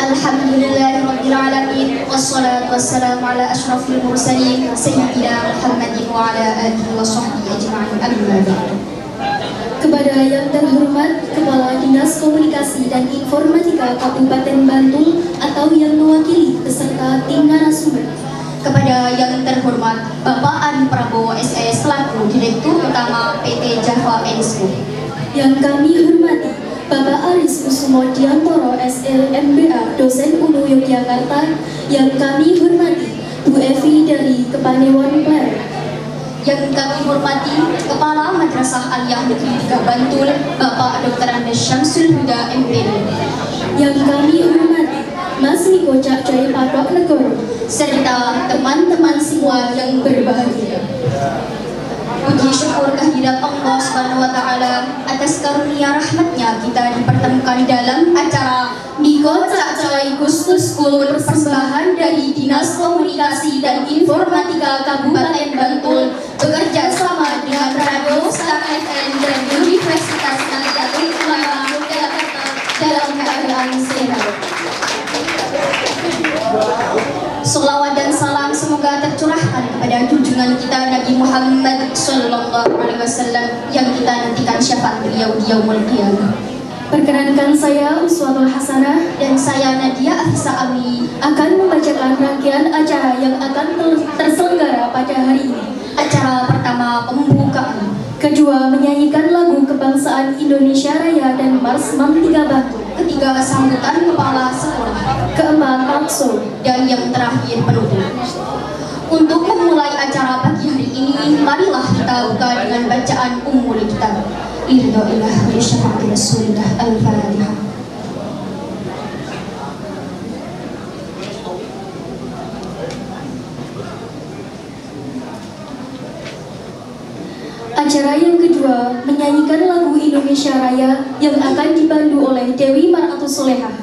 Alhamdulillahirrabbilalamin. Wassalatu wassalamu ala ashrafil mursalin Sayyidina Muhammadin wa ala alihi wa sahbihi ajma'in. Amma ba'du. Kepada yang terhormat Kepala Dinas Komunikasi dan Informatika Kabupaten Bantul atau yang mewakili beserta tim narasumber. Kepada yang terhormat Bapak Adi Prabowo SIS selaku Direktur Utama PT Java Expo. Yang kami hormati Bapak Aris Kusumo Diantoro SLMBA dosen UNU Yogyakarta. Yang kami hormati Bu Evi dari Kepanewon Pleret. Yang kami hormati Kepala Madrasah Aliyah Negeri 3 Bantul Bapak Dr. Andes Syamsul Huda MPD. Yang kami hormati Mas Niko Cak Coy Padok Negoro serta teman-teman semua yang berbahagia. Puji syukur kehadirat Allah Subhanahu wa Ta'ala atas karunia rahmatnya kita dipertemukan dalam acara Niko Cak Coy Gustus School persembahan dari Dinas Komunikasi dan Informatika Kabupaten Bantul bekerja sama dengan Radio Star FM dan Universitas Nahdlatul Ulama Yogyakarta dalam keadaan sehat. Sholawat dan salam semoga tercurahkan kepada junjungan kita Nabi Muhammad Sallallahu Alaihi Wasallam yang kita nantikan syafaat beliau di yaumul qiyamah. Perkenankan saya Uswatul Hasanah Dan saya Nadia Afisa Awi akan membacakan rangkaian acara yang akan terselenggara pada hari ini. Acara pertama pembukaan, Kedua menyanyikan lagu kebangsaan Indonesia Raya dan Mars Mam 3 Batu. ketiga sambutan kepala sekolah, Keempat langsung. dan yang terakhir penutup. Untuk memulai acara pagi hari ini, marilah kita buka dengan bacaan Ummul Kitab. Irda'illah wa syafa'ati Rasulillah Al-Fatihah. Acara yang kedua menyanyikan lagu Indonesia Raya yang akan dipandu oleh Dewi Mar'atus Solehah.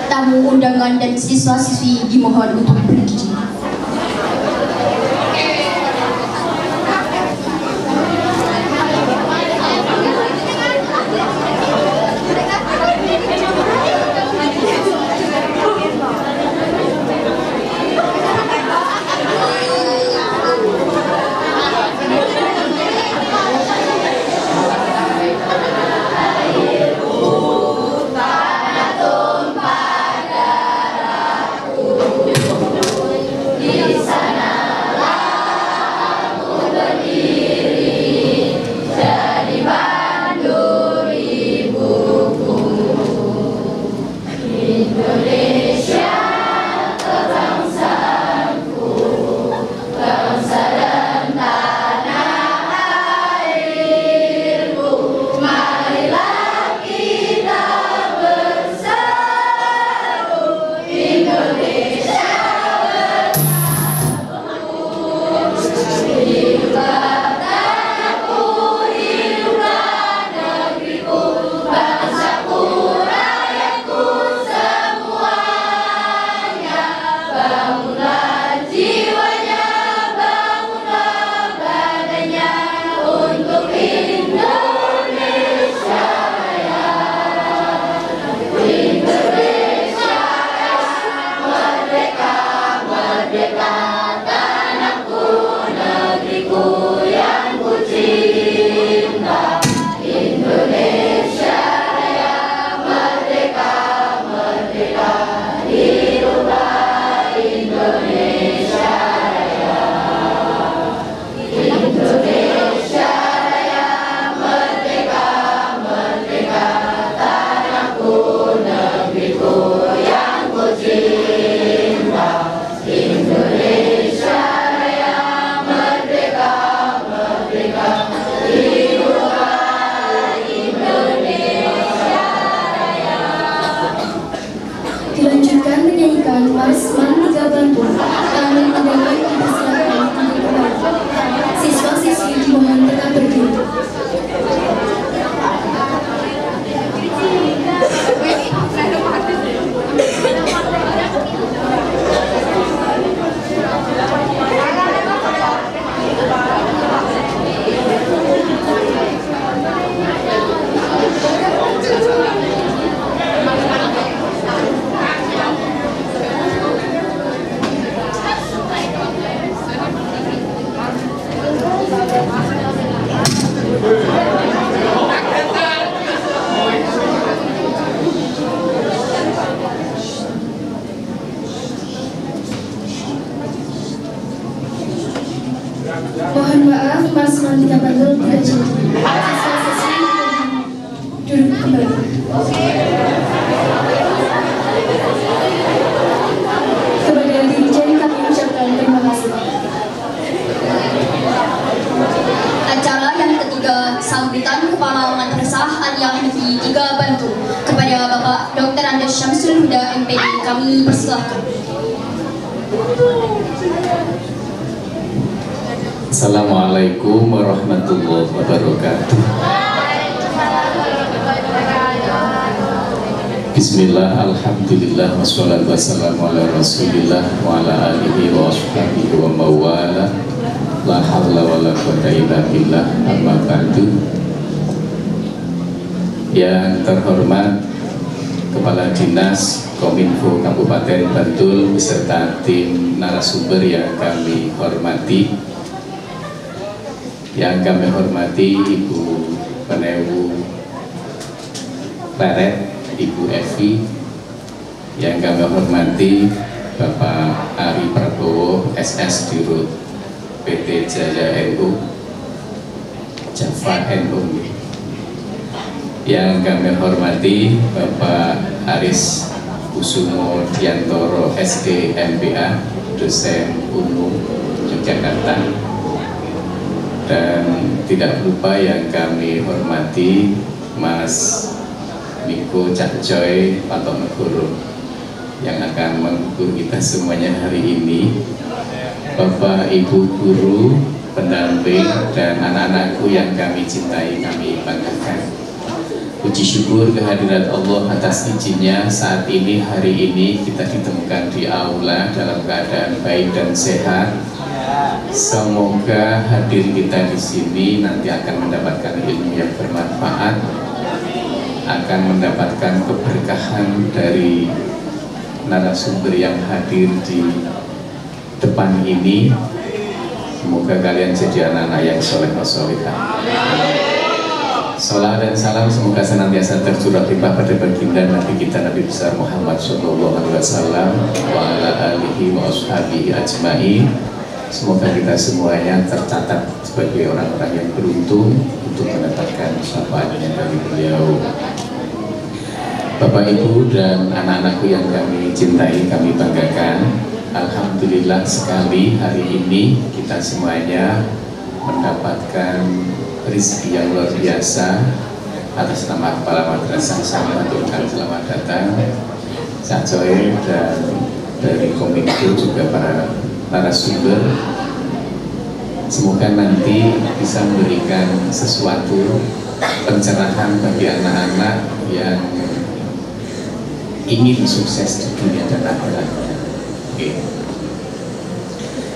Tamu undangan dan siswa-siswi dimohon untuk berdiri. Dilanjutkan menyanyikan Mars Mam 3 Batu. Kami undangan dipersilakan untuk kembali. Siswa-siswi dimohon tetap berdiri. kembali. Kepada Dirjen kami ucapkan terima kasih. Acara yang ketiga, sambutan Kepala Madrasah Aliyah Negeri 3 Bantul kepada Bapak Dr. Andes Syamsul Huda MPD, kami persilahkan. Assalamualaikum warahmatullahi wabarakatuh. Bismillah, alhamdulillah, wassalatu wassalamu ala rasulillah wa ala alihi wa ashabihi wa mawala. La hawla wa la quwwata illa billah, amma ba'du. Yang terhormat Kepala Dinas Kominfo Kabupaten Bantul beserta tim narasumber yang kami hormati, yang kami hormati Ibu Penewu Pleret, Ibu Evi, yang kami hormati Bapak Ari Prabowo, SS Dirut PT Jaya NU, Java NU, yang kami hormati Bapak Aris Kusumo Diantoro SD MBA, dosen UNU Yogyakarta, dan tidak lupa yang kami hormati Mas Niko Cakcoy Patonegoro yang akan menghibur kita semuanya hari ini, Bapak Ibu guru, pendamping, dan anak-anakku yang kami cintai, kami banggakan. Puji syukur kehadirat Allah atas izinnya saat ini, hari ini kita ditemukan di aula dalam keadaan baik dan sehat. Semoga hadir kita di sini nanti akan mendapatkan ilmu yang bermanfaat, akan mendapatkan keberkahan dari narasumber yang hadir di depan ini. Semoga kalian jadi anak-anak yang soleh dan solehah. Salam dan salam semoga senantiasa tercurah limpah pada baginda Nabi kita Nabi besar Muhammad SAW wa ala alihi wa ashabihi ajma'in. Semoga kita semuanya tercatat sebagai orang-orang yang beruntung untuk mendapatkan syafaatnya dari beliau. Bapak Ibu dan anak-anakku yang kami cintai, kami banggakan, alhamdulillah sekali hari ini kita semuanya mendapatkan rezeki yang luar biasa. Atas nama Kepala Madrasah saya mengaturkan selamat datang Cak Coy, dan dari Kominfo juga para narasumber. Semoga nanti bisa memberikan sesuatu pencerahan bagi anak-anak yang ingin sukses di dunia dan akhirat. Oke.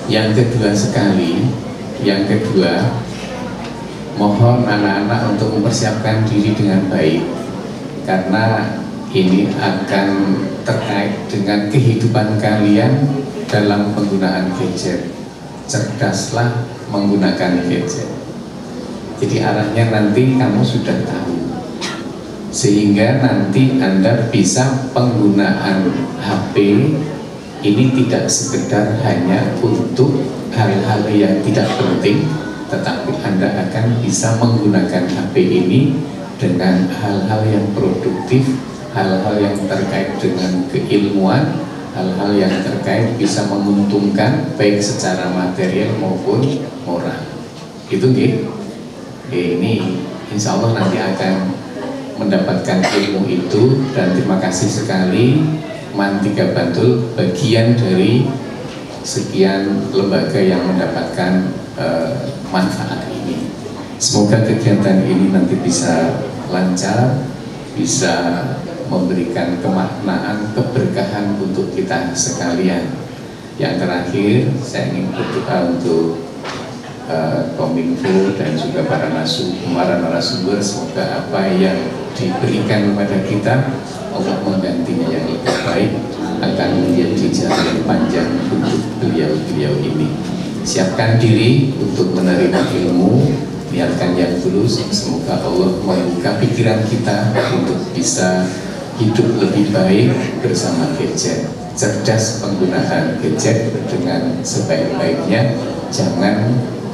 Yang kedua, mohon anak-anak untuk mempersiapkan diri dengan baik, karena ini akan terkait dengan kehidupan kalian dalam penggunaan gadget. Cerdaslah menggunakan gadget. Jadi arahnya nanti kamu sudah tahu, sehingga nanti Anda bisa penggunaan HP ini tidak sekedar hanya untuk hal-hal yang tidak penting, tetapi Anda akan bisa menggunakan HP ini dengan hal-hal yang produktif, hal-hal yang terkait dengan keilmuan, hal-hal yang terkait bisa menguntungkan baik secara material maupun moral. Itu gitu. Ini insya Allah nanti akan mendapatkan ilmu itu, dan terima kasih sekali MAN 3 Bantul bagian dari sekian lembaga yang mendapatkan manfaat ini. Semoga kegiatan ini nanti bisa lancar, bisa memberikan kemaknaan, keberkahan untuk kita sekalian. Yang terakhir, saya ingin berdoa untuk Kominfo dan juga para narasumber, semoga apa yang diberikan kepada kita Allah menggantinya yang lebih baik, akan menjadi jalan panjang untuk beliau-beliau ini. Siapkan diri untuk menerima ilmu, niatkan yang tulus. Semoga Allah membuka pikiran kita untuk bisa hidup lebih baik bersama gadget. Cerdas penggunaan gadget dengan sebaik-baiknya, jangan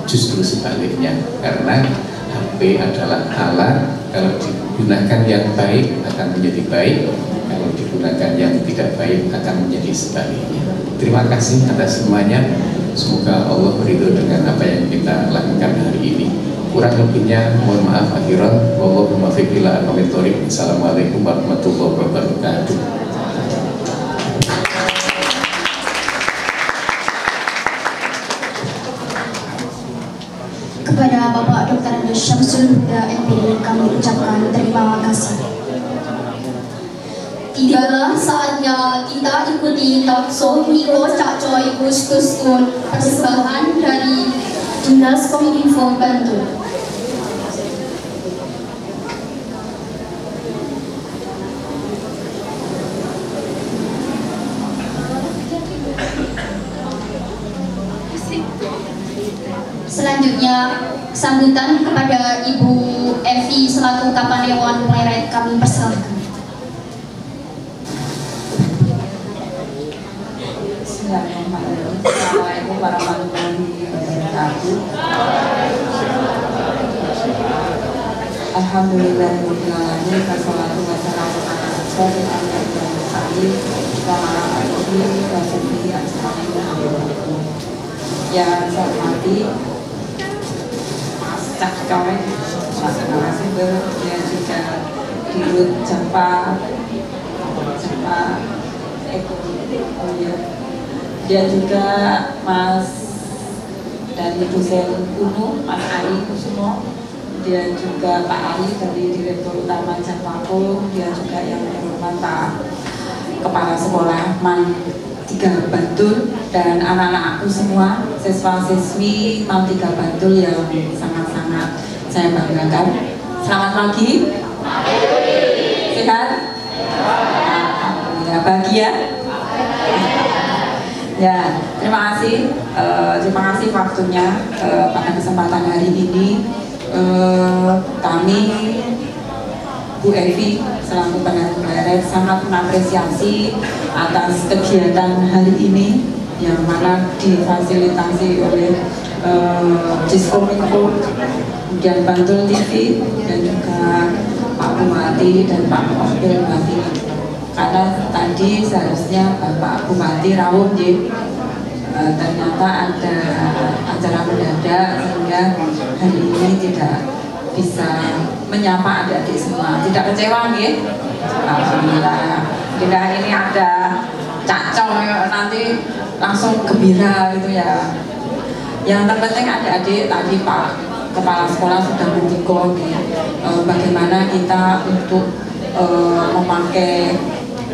justru sebaliknya, karena HP adalah alat, kalau digunakan yang baik akan menjadi baik, kalau digunakan yang tidak baik akan menjadi sebaliknya. Terima kasih atas semuanya. Semoga Allah ridho dengan apa yang kita lakukan hari ini. Kurang lebihnya mohon maaf akhiran. Wallahumma muwaffiq ila aqwamit thoriq. Assalamualaikum warahmatullahi wabarakatuh. Kepada Bapak Dr. Syamsul Huda MPD kami ucapkan terima kasih. Tibalah saatnya kita ikuti talkshow Niko Cak Coy Gustus Kun, persembahan dari Dinas Kominfo Bantul. Selanjutnya, sambutan kepada Ibu Evi selaku Kapanewon Pleret kami persilahkan. Assalamualaikum warahmatullahi wabarakatuh. Alhamdulillahirabbil alamin, wassalatu wassalamu ala asyrofil anbiya'i wal mursalin wa ala alihi wa sahbihi ajma'in. Yang saya hormati Mas Cak Coy, narasumber, dan juga Dirut Japa Ekonomi, dia juga Mas dari dosen UNU, Mas Ari Kusumo, dia juga Pak Ali dari Direktur Utama Jampako, dia juga yang terhormat Pak Kepala Sekolah MAN 3 Bantul, dan anak-anak aku semua, siswa-siswi MAN 3 Bantul yang sangat-sangat saya banggakan. Selamat pagi. Sehat? Alhamdulillah. Bahagia? Ya, terima kasih waktunya pada kesempatan hari ini. Kami Bu Evi selaku penanggung Pleret sangat mengapresiasi atas kegiatan hari ini yang mana difasilitasi oleh Diskominfo, kemudian Bantul TV, dan juga Pak Bupati dan Pak Wakil Bupati. Karena tadi seharusnya Bapak Bupati rawuh ternyata ada acara mendadak sehingga hari ini tidak bisa menyapa adik-adik semua. Tidak kecewa nggih? Alhamdulillah. Tidak, ini ada Cak Coy nanti langsung gembira gitu ya. Yang terpenting adik-adik tadi Pak Kepala Sekolah sudah mendukung bagaimana kita untuk memakai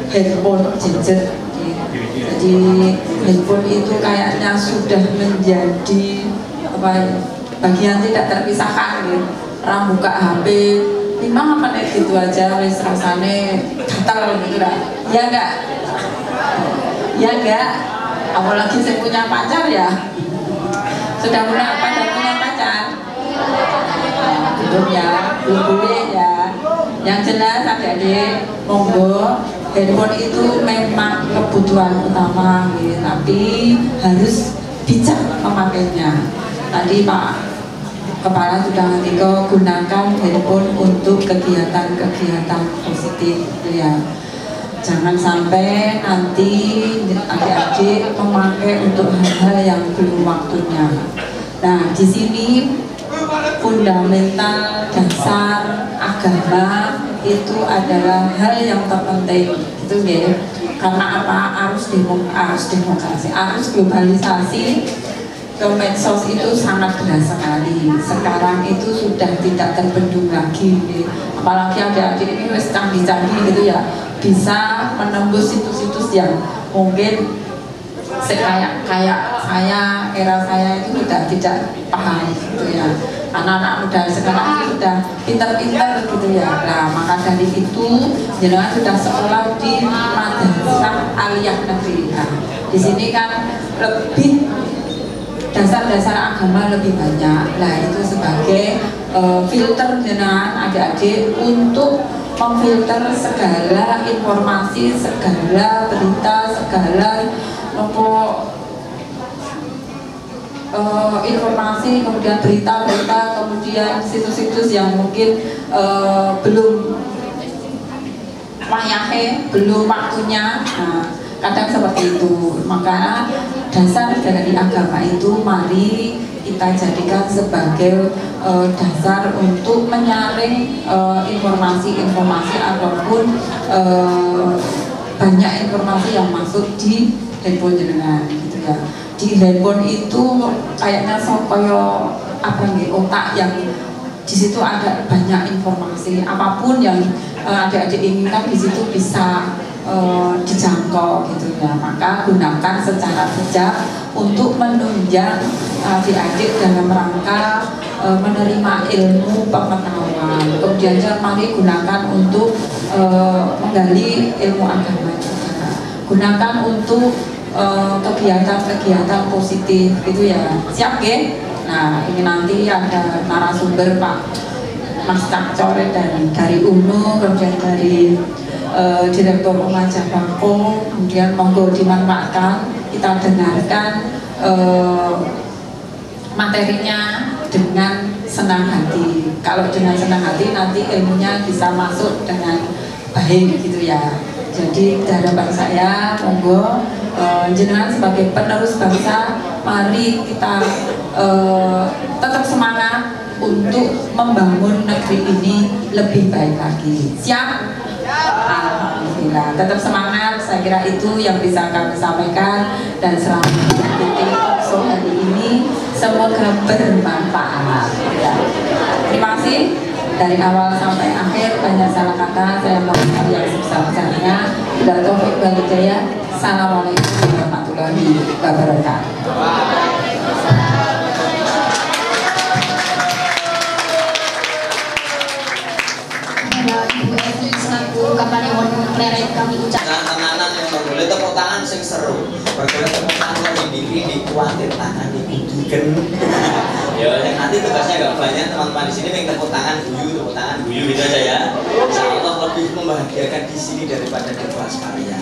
handphone gadget. Jadi handphone itu kayaknya sudah menjadi bagian tidak terpisahkan gitu. Orang buka HP 5 menit gitu aja wis rasane gatal gitu lah. Ya enggak? Ya enggak? Apalagi saya punya pacar ya. Sudah punya pacar? Belum ya, belum boleh ya. Yang jelas adik-adik, monggo, handphone itu memang kebutuhan utama gitu, tapi harus bijak memakainya. Tadi Pak Kepala sudah ngerti, gunakan handphone untuk kegiatan-kegiatan positif gitu ya. Jangan sampai nanti adik-adik memakai untuk hal-hal yang belum waktunya. Nah, di sini fundamental dasar agama itu adalah hal yang terpenting, gitu ya. Karena apa? Arus demokrasi, arus globalisasi ke medsos itu sangat deras sekali. Sekarang itu sudah tidak terbendung lagi, ya. Apalagi adik-adik ini wis canggih-canggih gitu ya, bisa menembus situs-situs yang mungkin kayak saya, era saya itu tidak paham gitu ya. Anak-anak muda sekarang itu sudah pintar-pintar gitu ya. Nah, maka dari itu jenengan sudah sekolah di madrasah aliyah negeri. Nah, di sini kan lebih dasar-dasar agama lebih banyak. Nah, itu sebagai filter jenengan adik-adik untuk memfilter segala informasi, segala berita, segala informasi, kemudian berita-berita, kemudian situs-situs yang mungkin belum wayahe, belum waktunya. Nah, kadang seperti itu. Maka dasar dari agama itu mari kita jadikan sebagai dasar untuk menyaring informasi-informasi ataupun banyak informasi yang masuk di handphone jenengan gitu ya. Di handphone itu kayaknya kayak apa nih, otak yang di situ ada banyak informasi, apapun yang adik-adik inginkan di situ bisa dijangkau gitu ya. Maka gunakan secara bijak untuk menunjang adik-adik dalam rangka menerima ilmu pengetahuan. Kemudian mari gunakan untuk menggali ilmu agama juga. Gunakan untuk kegiatan-kegiatan positif itu ya. Siap ya? Nah, ini nanti ada narasumber Pak Mas Cakcore dari UNU, kemudian dari Direktur Remaja Bako, kemudian monggo dimanfaatkan, kita dengarkan materinya dengan senang hati. Kalau dengan senang hati nanti ilmunya bisa masuk dengan baik gitu ya. Jadi harapan saya monggo jenengan sebagai penerus bangsa, mari kita tetap semangat untuk membangun negeri ini lebih baik lagi. Siap? Alhamdulillah, tetap semangat. Saya kira itu yang bisa kami sampaikan, dan selamat mengikuti talkshow hari ini, semoga bermanfaat ya. Terima kasih. Dari awal sampai akhir banyak salah kata, saya mohon maaf yang sebesar-besarnya. Bila taufik wal hidayah. Assalamualaikum warahmatullahi wabarakatuh. Ibu Evi selaku Kapalewon Kleret kami ucapkan tenanan yang boleh tepuk tangan sing seru. Bergerak tepuk tangan di kuatir tangan dibudikan. Ya, nanti tugasnya agak banyak teman-teman di sini yang tepuk tangan guyu gitu aja ya. Insyaallah lebih membahagiakan di sini daripada di kelas kalian.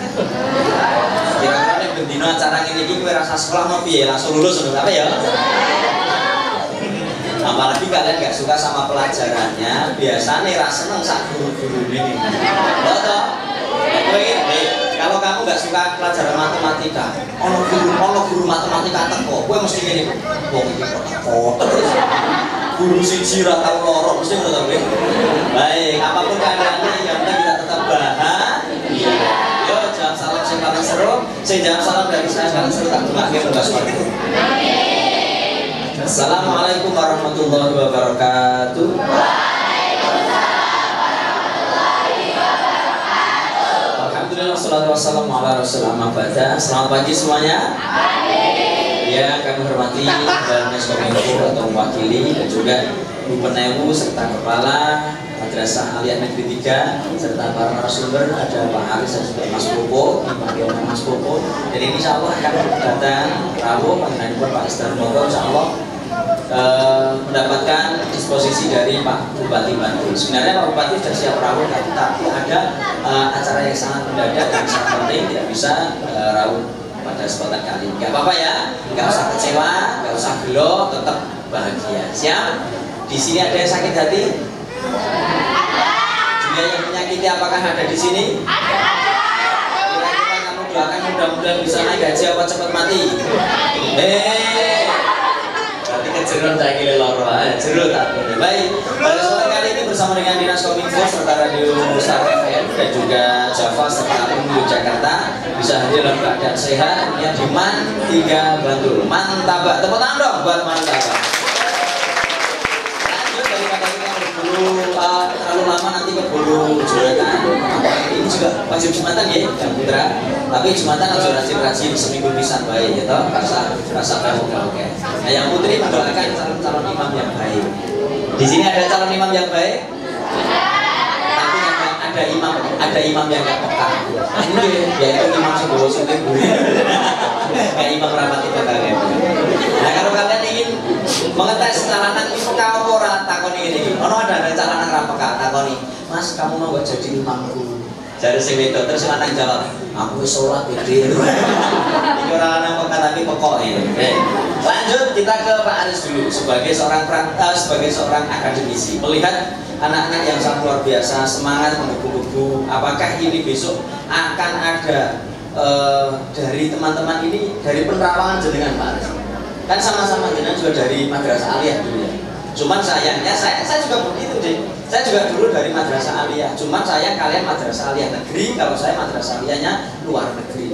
Kira-kira bendino acara ini kowe rasa sekolah mau piye langsung lulus apa ya? Apalagi kalian gak suka sama pelajarannya, biasanya rasa seneng sak guru-guru ini. Kalau kamu gak suka pelajaran matematika, ono guru matematika teko, gue mesti gini, wong iki kok guru siji ra tau loro mesti ngono to. Baik, apapun keadaannya yang penting kita tetap bahagia. Yo, jawab salam sing paling seru, sing jawab salam dari saya paling seru tak dongake muga swarga. Assalamualaikum warahmatullahi wabarakatuh. Alhamdulillah, wassalatu wassalamu ala rasulillah ba'da. Selamat pagi semuanya. Ya, kami hormati dan Kominfo atau mewakili, dan juga Bu Penewu serta Kepala Madrasah Aliyah Negeri 3 serta para narasumber, ada Pak Aris dan juga Mas Popo, Mas Popo. Jadi insya Allah akan datang Rabu pagi Pak Istar Motor, insya Allah mendapatkan disposisi dari Pak Bupati Bantul. Sebenarnya Pak Bupati sudah siap rawuh, tapi ada acara yang sangat mendadak dan sangat penting, tidak bisa rawuh pada kesempatan kali ini. Gak apa-apa ya, gak usah kecewa, gak usah gelo, tetap bahagia. Siap? Di sini ada yang sakit hati? Juga yang menyakiti apakah ada di sini? Kira-kira kamu doakan mudah-mudahan bisa naik gaji apa cepat mati? Jeruk tak gila loro, jeruk tak boleh. Baik, pada kesempatan kali ini bersama dengan Dinas Kominfo serta Radio Star FM dan juga Java serta UNU Jakarta bisa hadir dalam keadaan sehat yang di MAN 3 Bantul. Mantap, tepuk tangan dong buat Mantap. Lanjut daripada kita berburu terlalu lama nanti berburu juratan. Ini juga wajib Jumatan ya, Jam Putra. Tapi Jumatan harus rajin-rajin seminggu pisan baik gitu, rasa oke. Nah, yang putri mendoakan calon imam yang baik. Di sini ada calon imam yang baik. Tapi ada imam yang gak peka. Yaitu imam sebawa suntik kayak imam rapat itu kalian. Nah, kalau kalian ingin mengetes calanan peka ora takoni ini. Ono ada calanan ra peka takoni. Mas, kamu mau gak jadi imamku? Dari sing wedok terus lanang jawab, aku wis sholat iki. Iki ora ana perkataan iki pokoke. Lanjut kita ke Pak Aris dulu sebagai seorang akademisi. Melihat anak-anak yang sangat luar biasa, semangat menggebu-gebu. Apakah ini besok akan ada dari teman-teman ini dari penerawangan jenengan Pak Aris? Kan sama-sama jenengan juga dari Madrasah Aliyah dulu ya. Cuman sayangnya saya juga begitu deh. Saya juga dulu dari Madrasah Aliyah. Cuman saya kalian Madrasah Aliyah negeri, kalau saya Madrasah Aliyahnya luar negeri.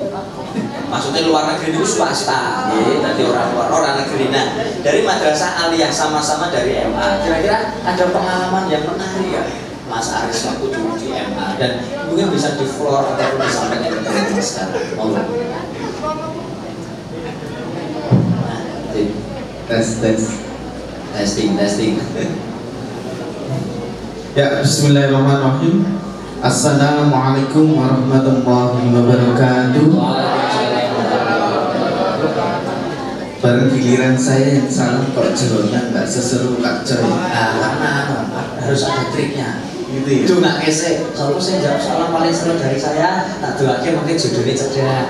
Maksudnya luar negeri itu swasta, ya. Jadi orang negeri. Nah, dari Madrasah Aliyah sama-sama dari MA. Kira-kira ada pengalaman yang menarik ya, Mas Aris waktu dulu di MA dan mungkin bisa di floor ataupun disampaikan ke teman-teman sekarang. Monggo. Testing. Ya, bismillahirrahmanirrahim. Assalamualaikum warahmatullahi wabarakatuh. Bareng giliran saya yang salam kok jawabnya nggak seseru Kak Coy. Karena harus ada triknya. Gitu ya. Itu nggak kesek. Soalnya saya jawab salam paling seru dari saya. Tak doakan mungkin judulnya cedak.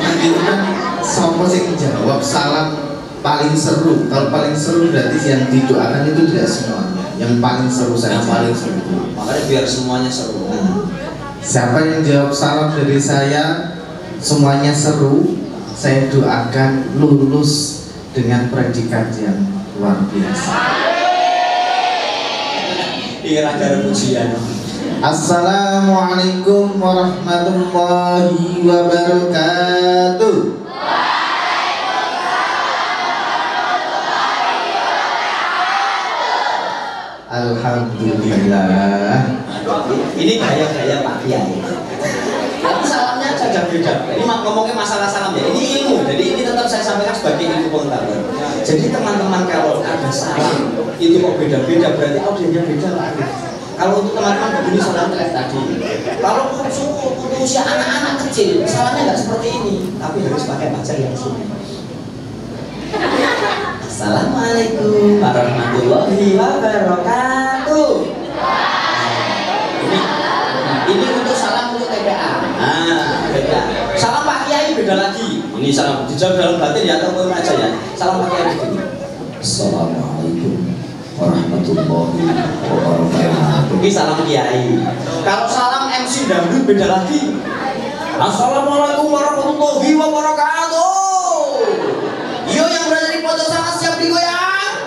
Nanti kan sopo sing jawab salam paling seru. Kalau paling seru berarti yang didoakan itu tidak semuanya. Yang paling seru saja. Yang paling seru. Makanya biar semuanya seru. Siapa yang jawab salam dari saya semuanya seru, saya doakan lulus dengan predikat yang luar biasa. Ini acara ujian. Assalamualaikum warahmatullahi wabarakatuh. Alhamdulillah. Ini gaya-gaya Pak Kiai. Tapi salamnya saja beda. Ini ngomongnya masalah salam ya. Ini ilmu. Jadi ini tetap saya sampaikan sebagai ilmu pengetahuan. Jadi teman-teman kalau ada salam itu kok beda-beda berarti audiennya beda lagi. Kalau untuk teman-teman begini salam tadi. Kalau untuk usia anak-anak kecil salamnya nggak seperti ini, tapi harus pakai pacar yang sunyi. Assalamualaikum warahmatullahi wabarakatuh. Ini untuk salam untuk TPA. Beda. Salam Pak Kiai beda lagi. Ini salam dijawab dalam batin ya atau umum aja ya. Salam Pak Kiai begini. Assalamualaikum warahmatullahi wabarakatuh. Ini salam Kiai. Kalau salam MC dangdut beda lagi. Assalamualaikum warahmatullahi wabarakatuh. Yo yang berada di pojok sana siap digoyang.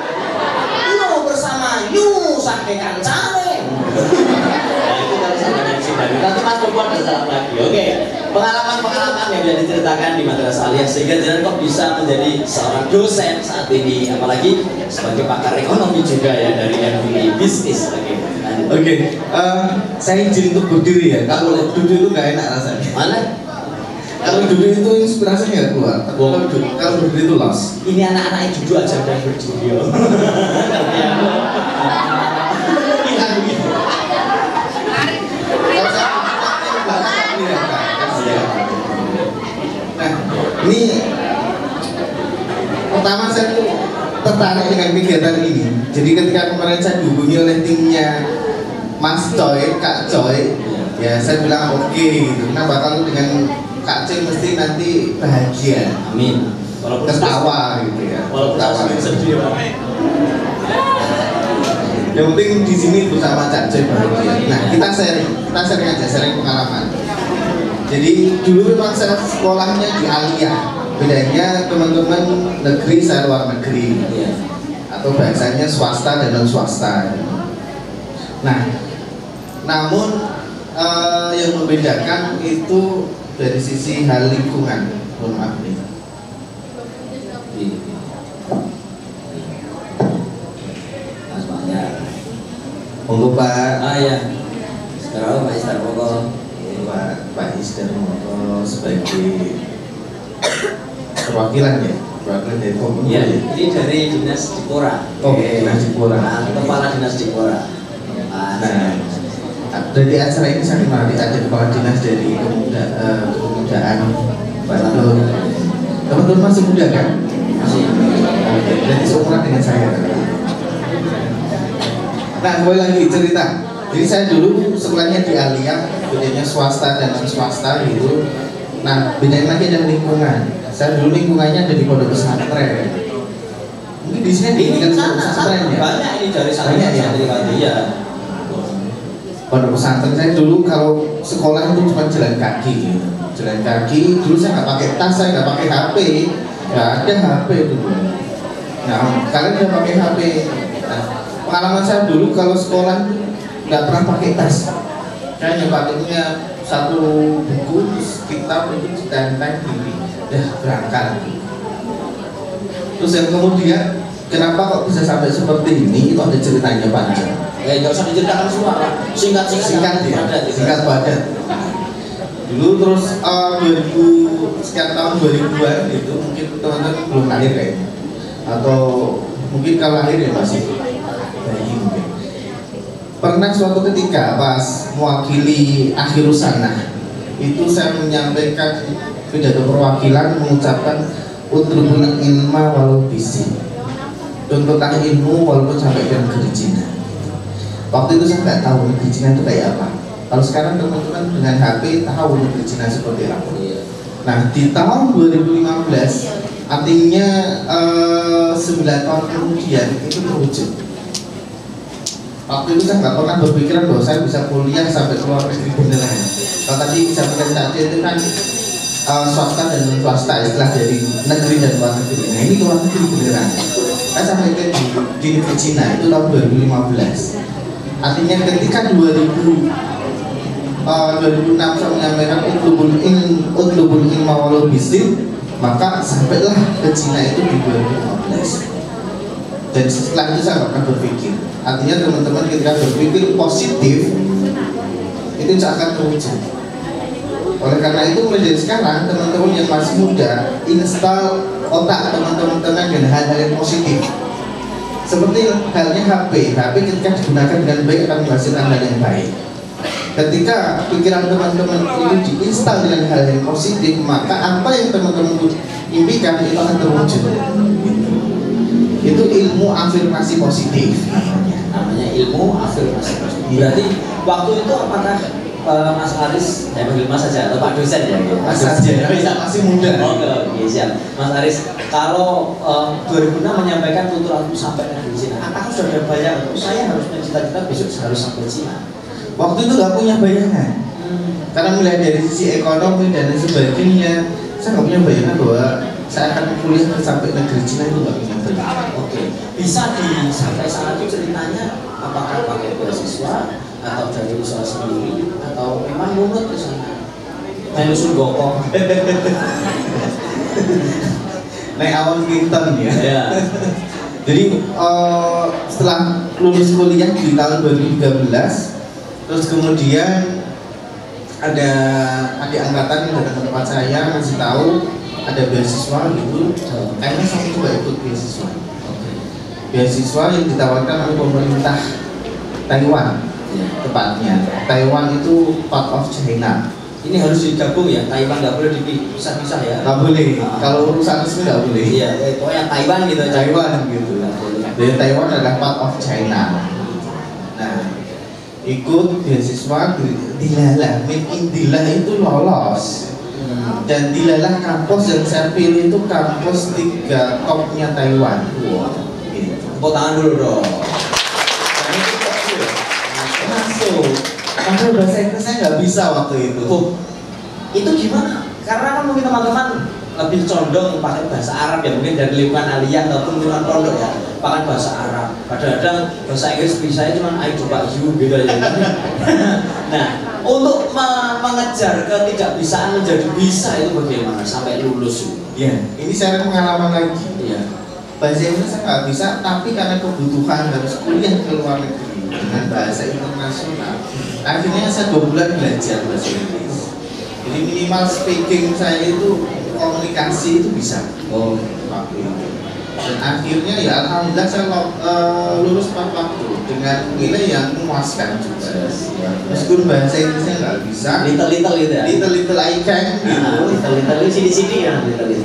Yo bersama Yu sampai kancane. Nah itu kalau sama MC dangdut. Nanti Mas Bobo ada salam lagi. Oke. Pengalaman-pengalaman yang sudah diceritakan di Madrasah Aliyah sehingga jangan kok bisa menjadi seorang dosen saat ini, apalagi sebagai pakar ekonomi juga ya dari MBA bisnis. Oke. Saya izin untuk berdiri ya. Kalau duduk itu nggak enak rasanya. Mana? Kalau duduk itu inspirasinya nggak keluar. Kalau berdiri itu los. Ini anak-anak yang duduk aja udah berdiri. Nah, ini pertama saya tuh tertarik dengan kegiatan ini. Jadi ketika kemarin saya dihubungi oleh timnya Mas Coy, Kak Coy, ya saya bilang oke, gitu. Kenapa? Kalau dengan Kak Coy mesti nanti bahagia. Amin. Walaupun ketawa gitu ya. Walaupun ketawa sedih. Yang penting di sini bersama Kak Coy bahagia. Nah, kita sharing aja, sharing pengalaman. Jadi dulu memang saya sekolahnya di Aliyah. Bedanya teman-teman negeri, saya luar negeri. Atau bahasanya swasta dan non swasta. Nah, namun yang membedakan itu dari sisi hal lingkungan. Mohon maaf nih. Monggo Pak. Ya. Sekarang Pak Istar Monggo. Pak Istar Monggo sebagai perwakilan ya, perwakilan dari Kominfo. Ya, ini dari Dinas Dipora. Dinas Dipora. Kepala Dinas Dipora. Nah, dari acara ini sangat menarik. Ada kepala dinas dari kepemudaan Bandung. Teman-teman masih muda kan? Masih. Oke, berarti seumuran dengan saya. Nah, boleh lagi cerita. Jadi saya dulu sekolahnya di Aliyah, bedanya swasta dan non swasta gitu. Nah, bedanya lagi ada lingkungan. Saya dulu lingkungannya ada di pondok pesantren. Mungkin di sini Ini pondok sana pesantren ya. banyak ini dari sana Banyak ya? Iya. Pondok pesantren saya dulu kalau sekolah itu cuma jalan kaki gitu. Jalan kaki, dulu saya nggak pakai tas, saya nggak pakai HP, nggak ada HP dulu. Nah, kalian udah pakai HP. Nah, pengalaman saya dulu kalau sekolah nggak pernah pakai tas. Saya hanya pakainya satu buku, kitab itu ditenteng gini, berangkat. Terus yang kemudian, kenapa kok bisa sampai seperti ini? Itu ada ceritanya panjang. Nggak usah diceritakan semua, singkat Ya, padat. singkat padat. Dulu terus 2000 sekian tahun 2000-an gitu, mungkin teman-teman belum lahir kayaknya, atau mungkin kalau lahir ya masih bayi mungkin. Pernah suatu ketika pas mewakili Akhirus Sanah, itu saya menyampaikan pidato perwakilan mengucapkan utlubul ilma walau bisi, tuntutlah ilmu walaupun sampai ke negeri Cina. Waktu itu saya nggak tahu negeri Cina itu kayak apa. Kalau sekarang teman-teman dengan HP tahu negeri Cina seperti apa. Nah, di tahun 2015, artinya 9 tahun kemudian itu terwujud. Waktu itu saya nggak pernah berpikiran bahwa saya bisa kuliah sampai keluar negeri beneran. Kalau tadi disampaikan saja itu kan swasta dan non swasta, istilah dari negeri dan luar negeri. Nah, ini luar negeri beneran. Saya sampaikan di negeri Cina itu tahun 2015. Artinya ketika 2006 saya menyampaikan utlubul ilma walau bisin, maka sampailah ke Cina itu di 2015. Dan setelah itu saya nggak pernah berpikir. Artinya teman-teman ketika berpikir positif itu akan terwujud. Oleh karena itu mulai dari sekarang teman-teman yang masih muda, install otak teman-teman dengan hal-hal yang positif. Seperti halnya HP ketika digunakan dengan baik akan menghasilkan hal yang baik. Ketika pikiran teman-teman itu diinstal dengan hal yang positif, maka apa yang teman-teman impikan itu akan terwujud. Itu ilmu afirmasi positif Namanya ilmu afirmasi positif. Berarti waktu itu apakah Mas Aris, saya panggil Mas saja atau Pak dosen ya? Mas saja, masih muda. Oke, siap. Mas Aris, kalau 2006 menyampaikan tutulanku sampai ke Cina, apakah sudah ada bayangan? Saya harus mencita-cita besok harus sampai Cina. Waktu itu nggak punya bayangan, karena melihat dari sisi ekonomi dan sebagainya, saya nggak punya bayangan bahwa saya akan kuliah sampai negeri Cina, itu nggak punya bayangan. Oke, bisa sampai saat itu ceritanya apakah pakai beasiswa atau dari usaha sendiri atau memang munut ke sana? Menyusun gokong. Naik awan Clinton ya. Ya. Jadi setelah lulus kuliah di tahun 2013, terus kemudian ada adik angkatan yang datang ke tempat saya ngasih tahu ada beasiswa gitu. Kayaknya saya coba ikut beasiswa. Beasiswa yang ditawarkan oleh pemerintah Taiwan, tepatnya. Taiwan itu part of China. Ini harus digabung ya, Taiwan nggak boleh dipisah-pisah ya? Nggak boleh. Kalau urusan resmi nggak boleh. Iya, pokoknya Taiwan gitu. Taiwan gitu. Dari Taiwan adalah part of China. Nah, ikut beasiswa Dilalah, Made in Dilah itu lolos. Dan Dilalah kampus yang saya pilih itu kampus 3 topnya Taiwan. Gitu. Tepuk tangan dulu dong. Masuk. Padahal bahasa Inggris saya nggak bisa waktu itu. Itu gimana? Karena kan mungkin teman-teman lebih condong pakai bahasa Arab ya, mungkin dari lingkungan aliyah ataupun lingkungan pondok ya, pakai bahasa Arab. Kadang-kadang bahasa Inggris bisa cuma I do pak you gitu ya. Nah, untuk mengejar ketidakbisaan menjadi bisa itu bagaimana sampai lulus? Iya, ini saya pengalaman lagi. Iya. Bahasa Inggris saya nggak bisa, tapi karena kebutuhan harus kuliah ke luar negeri dengan bahasa internasional, akhirnya saya 2 bulan belajar bahasa Inggris. Jadi minimal speaking saya itu komunikasi itu bisa. Waktu itu. Dan akhirnya ya alhamdulillah saya lulus tepat waktu dengan nilai yang memuaskan juga. Meskipun bahasa Inggrisnya nggak bisa. Little gitu ya. Little I can gitu. Little sini ya little.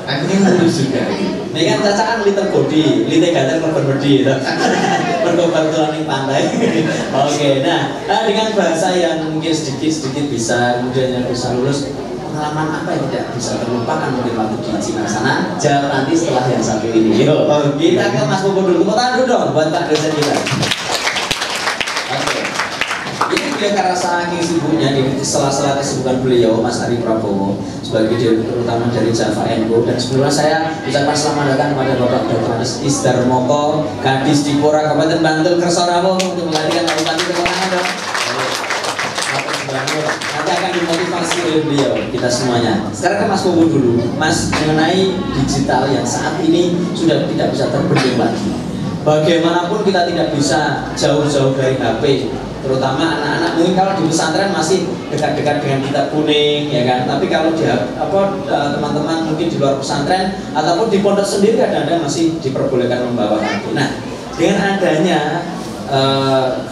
Akhirnya lulus juga. Ini kan Caca kan little body, little gatel korban body gitu. berkobar-kobar di pantai. Oke, nah dengan bahasa yang mungkin sedikit bisa, kemudian yang bisa lulus, pengalaman apa yang tidak bisa terlupakan mungkin waktu di Cina sana? Jawab nanti setelah yang satu ini. Yuk, kita ke Mas Popo dulu. Tepuk tangan dulu dong buat Pak dosen kita. Oke. Ini beliau karena saking sibuknya di sela-sela kesibukan beliau, Mas Ari Prabowo sebagai direktur utama dari Java & dan sebelumnya saya ucapkan selamat datang kepada Bapak Dr. Isdar Moko, Kadis Dipora Kabupaten Bantul Kersorawo untuk menggantikan Pak Bupati. Tepuk tangan dong. Nanti akan dimotivasi oleh beliau kita semuanya. Sekarang ke Mas Popo dulu, Mas, mengenai digital yang saat ini sudah tidak bisa terbendung lagi. Bagaimanapun kita tidak bisa jauh-jauh dari HP, terutama anak-anak mungkin kalau di pesantren masih dekat-dekat dengan kitab kuning, ya kan. Tapi kalau di teman-teman mungkin di luar pesantren ataupun di pondok sendiri kadang-kadang masih diperbolehkan membawa HP. Nah, dengan adanya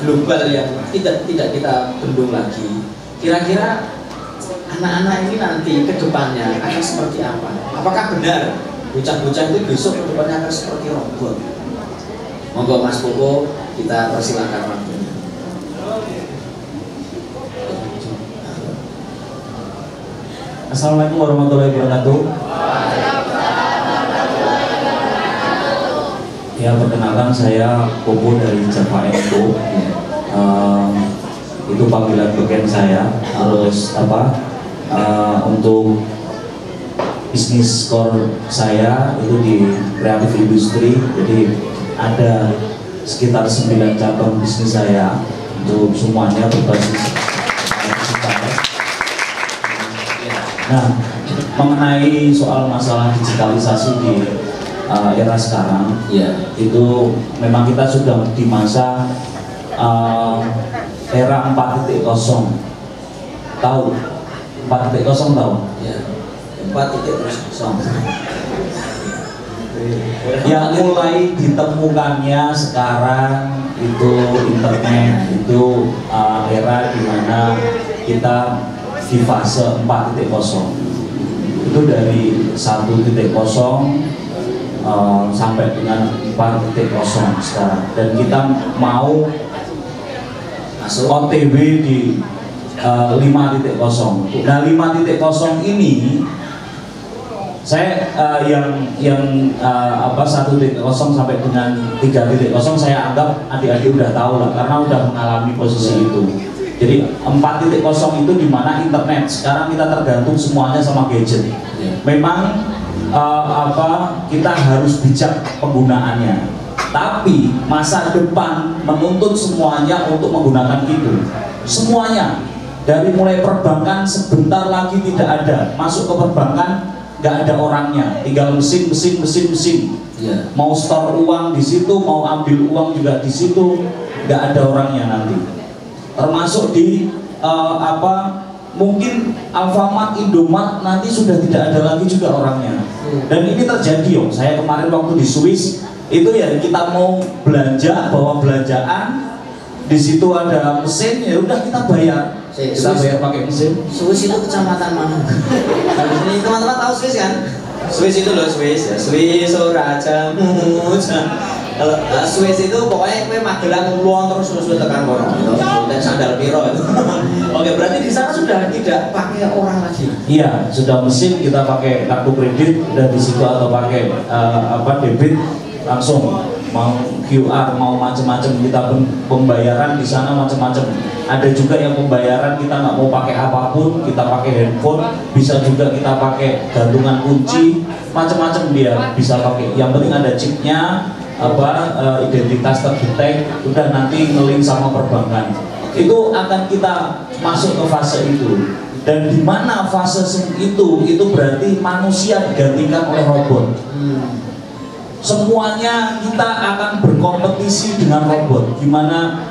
global yang tidak kita bendung lagi, kira-kira anak-anak ini nanti ke depannya akan seperti apa? Apakah benar bocah-bocah itu besok ke depannya akan seperti robot? Monggo Mas Popo, kita persilakan waktunya. Assalamualaikum warahmatullahi wabarakatuh. Ya, perkenalkan saya Popo dari Java & itu panggilan beken saya. Terus untuk bisnis core saya itu di kreatif industri. Jadi ada sekitar 9 cabang bisnis saya, untuk semuanya berbasis digital. Nah, mengenai soal masalah digitalisasi di era sekarang, itu memang kita sudah di masa era 4.0. Tahu 4.0 tahu? Ya, 4.0. Yang mulai ditemukannya sekarang itu internet, itu era dimana kita di fase 4.0. Itu dari 1.0 sampai dengan 4.0 sekarang, dan kita mau masuk OTW di 5.0. Nah, 5.0 ini saya 1.0 sampai dengan 3.0 saya anggap adik-adik udah tahu lah, karena udah mengalami posisi itu. Jadi 4.0 itu dimana internet sekarang kita tergantung semuanya sama gadget. Memang kita harus bijak penggunaannya, tapi masa depan menuntut semuanya untuk menggunakan itu. Semuanya, dari mulai perbankan sebentar lagi tidak ada, masuk ke perbankan nggak ada orangnya, tinggal mesin. Mau store uang di situ, mau ambil uang juga di situ, nggak ada orangnya nanti. Termasuk di mungkin Alfamart, Indomart nanti sudah tidak ada lagi juga orangnya. Dan ini terjadi saya kemarin waktu di Swiss itu ya, kita mau belanja, bawa belanjaan, di situ ada mesin, ya udah kita bayar. Kita bayar pakai mesin. Swiss itu kecamatan mana? Ini teman-teman tahu Swiss kan? Swiss itu loh, Swiss ya. Swiss rajamu. Kalau Swiss itu pokoknya kue Magelang ngulon terus tekan kono gitu. Dan sandal piro itu. Oke, berarti di sana sudah tidak pakai orang lagi. Iya, sudah mesin, kita pakai kartu kredit dan di situ atau pakai debit langsung, mau QR, mau macam-macam. Kita pembayaran di sana macam-macam. Ada juga yang pembayaran kita nggak mau pakai apapun, kita pakai handphone, bisa juga kita pakai gantungan kunci, macam-macam dia bisa pakai. Yang penting ada chipnya, identitas terdetek, udah nanti ngelink sama perbankan. Itu akan kita masuk ke fase itu. Dan di mana fase itu berarti manusia digantikan oleh robot. Semuanya kita akan berkompetisi dengan robot. Gimana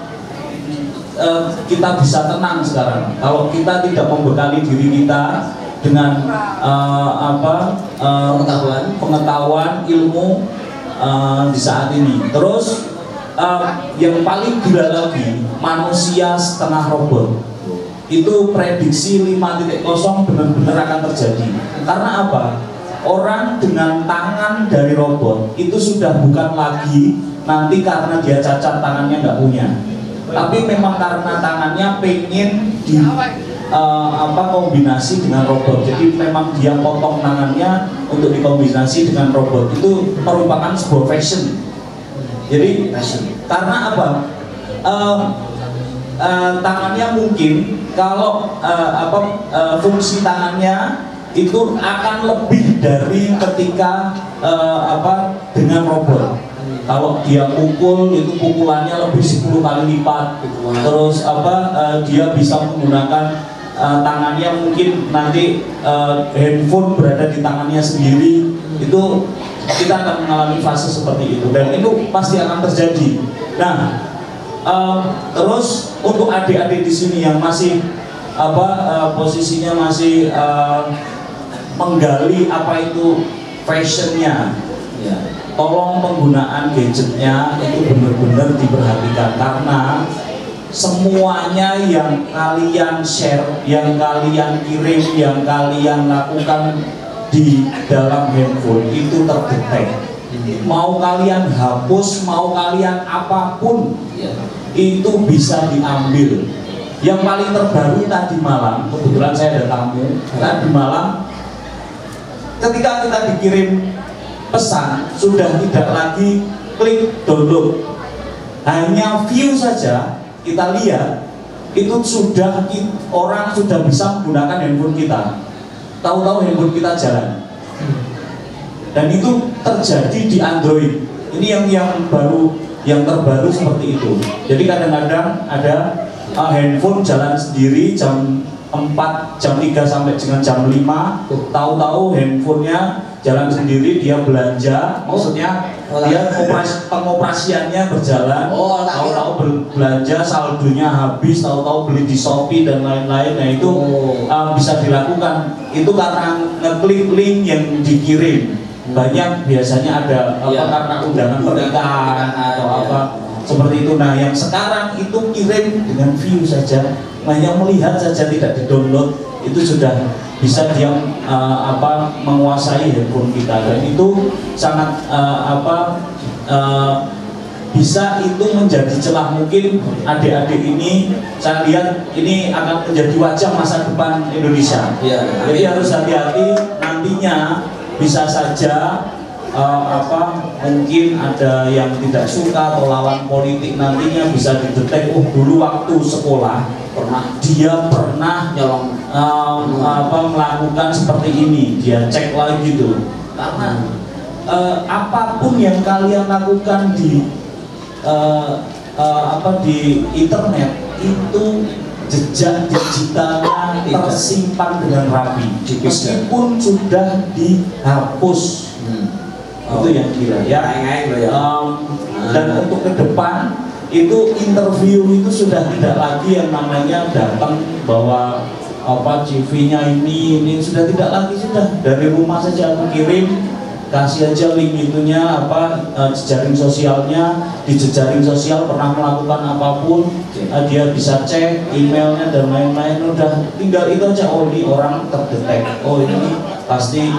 kita bisa tenang sekarang kalau kita tidak membekali diri kita dengan pengetahuan ilmu di saat ini. Terus yang paling gila lagi, manusia setengah robot. Itu prediksi 5.0 benar-benar akan terjadi. Karena apa? Orang dengan tangan dari robot itu sudah bukan lagi nanti karena dia cacat tangannya nggak punya, tapi memang karena tangannya pengen di kombinasi dengan robot. Jadi memang dia potong tangannya untuk dikombinasi dengan robot. Itu merupakan sebuah fashion. Jadi karena apa? Tangannya mungkin kalau fungsi tangannya itu akan lebih dari ketika dengan robot. Kalau dia pukul itu pukulannya lebih 10 kali lipat. Terus dia bisa menggunakan tangannya, mungkin nanti handphone berada di tangannya sendiri. Itu kita akan mengalami fase seperti itu, dan itu pasti akan terjadi. Nah, terus untuk adik-adik di sini yang masih posisinya masih menggali apa itu fashionnya, ya, tolong penggunaan gadgetnya itu benar-benar diperhatikan, karena semuanya yang kalian share, yang kalian kirim, yang kalian lakukan di dalam handphone itu terdetek. Mau kalian hapus, mau kalian apapun, itu bisa diambil. Yang paling terbaru tadi malam, kebetulan saya ada tamu tadi malam, ketika kita dikirim pesan, sudah tidak lagi klik download, hanya view saja kita lihat, itu sudah orang sudah bisa menggunakan handphone kita. Tahu-tahu handphone kita jalan, dan itu terjadi di Android. Ini yang baru, yang terbaru seperti itu. Jadi kadang-kadang ada handphone jalan sendiri jam 4, jam 3 sampai dengan jam 5. Tahu-tahu handphonenya jalan sendiri, dia belanja, maksudnya dia pengoperasiannya berjalan. Tahu-tahu belanja, saldonya habis, tahu-tahu beli di Shopee dan lain-lain. Nah itu bisa dilakukan. Itu karena ngeklik link yang dikirim. Banyak biasanya ada karena undangan pernikahan atau apa seperti itu. Nah yang sekarang itu kirim dengan view saja, hanya melihat saja, tidak di-download, itu sudah bisa dia menguasai handphone kita, dan itu sangat bisa itu menjadi celah. Mungkin adik-adik ini saya lihat ini akan menjadi wajah masa depan Indonesia. Jadi harus hati-hati, nantinya bisa saja mungkin ada yang tidak suka atau lawan politik, nantinya bisa didetek. Dulu waktu sekolah dia pernah nyolong melakukan seperti ini, dia cek lagi gitu. Karena apapun yang kalian lakukan di internet itu jejak digitalnya tersimpan dengan rapi, meskipun sudah dihapus. Itu yang kira ya. Dan untuk ke depan itu interview itu sudah tidak lagi yang namanya datang bawa CV-nya ini sudah tidak lagi, sudah dari rumah saja aku kirim, kasih aja link itunya jejaring sosialnya, di jejaring sosial pernah melakukan apapun, dia bisa cek emailnya dan lain-lain, udah tinggal itu aja. Ini orang terdetek, ini pasti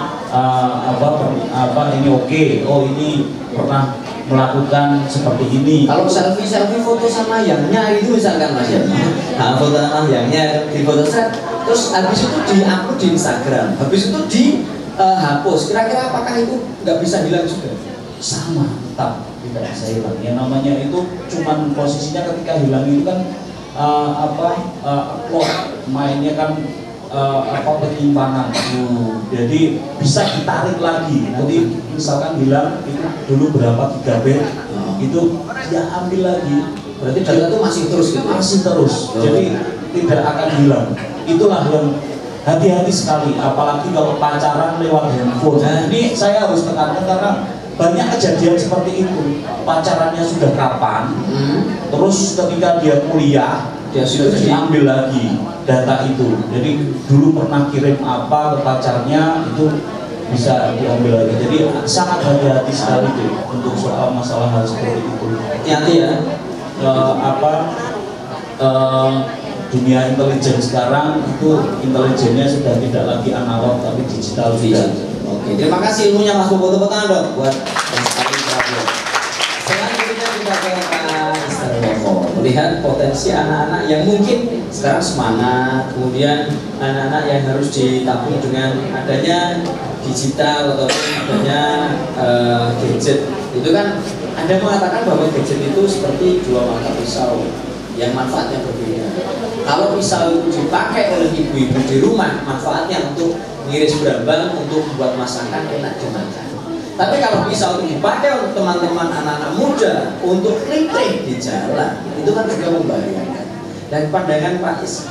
ini oke, ini pernah melakukan seperti ini. Kalau selfie foto sama yangnya itu misalkan Mas ya, foto sama yangnya di foto set, terus habis itu di-upload di Instagram, habis itu hapus, kira-kira apakah itu nggak bisa hilang juga? Sama, tetap tidak bisa hilang. Yang namanya itu cuman posisinya ketika hilang itu kan upload, mainnya kan penyimpangan. Jadi bisa ditarik lagi. Nanti misalkan hilang itu dulu berapa GB, itu dia ambil lagi. Berarti data itu masih terus gitu? Masih terus. Jadi tidak akan hilang. Itulah yang hati-hati sekali, apalagi kalau pacaran lewat handphone. Nah, ini saya harus tekankan karena banyak kejadian seperti itu. Pacarannya sudah kapan, terus ketika dia kuliah, dia sudah diambil lagi data itu. Jadi dulu pernah kirim apa ke pacarnya, itu bisa diambil lagi. Jadi sangat hati-hati sekali tuh untuk soal masalah hal seperti itu. Hati-hati ya. Dunia intelijen sekarang itu intelijennya sudah tidak lagi analog tapi digital juga. Oke, terima kasih ilmunya Mas Bobo, tepuk tangan dong buat Mas Ari Prabowo. Selanjutnya ke Pak Mister Loko. Melihat potensi anak-anak yang mungkin sekarang semangat, kemudian anak-anak yang harus ditabung dengan adanya digital ataupun adanya gadget. Itu kan Anda mengatakan bahwa gadget itu seperti dua mata pisau yang manfaatnya berbeda. Kalau pisau itu dipakai oleh ibu-ibu di rumah, manfaatnya untuk ngiris brambang, untuk membuat masakan enak dimakan. Tapi kalau pisau itu dipakai untuk teman-teman anak-anak muda untuk klik-klik di jalan, itu kan juga membahayakan. Dan pandangan Pak Is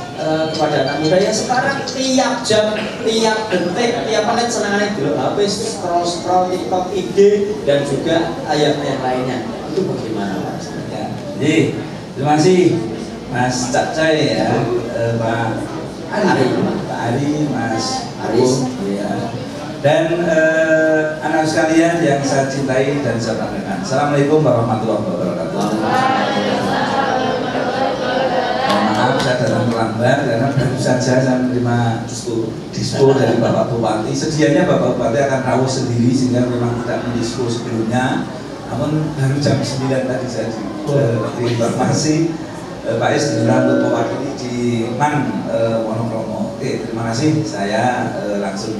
kepada anak muda yang sekarang tiap jam, tiap detik, tiap menit senangannya dulu HP, scroll TikTok, IG, dan juga ayat-ayat lainnya. Itu bagaimana Pak? Ya, jadi terima kasih Mas Cak Coy ya, Pak Ari, Mas Aris, ya. Dan anak sekalian yang saya cintai dan saya banggakan. Assalamualaikum warahmatullahi wabarakatuh. Maaf saya datang terlambat karena baru saja saya menerima dispo dari Bapak Bupati. Sedianya Bapak Bupati akan rawuh sendiri sehingga memang tidak mendispo sebelumnya. Namun baru jam 9 tadi saya diinformasi Pak Is diminta untuk mewakili di Man Wonokromo. Oke, terima kasih. Saya langsung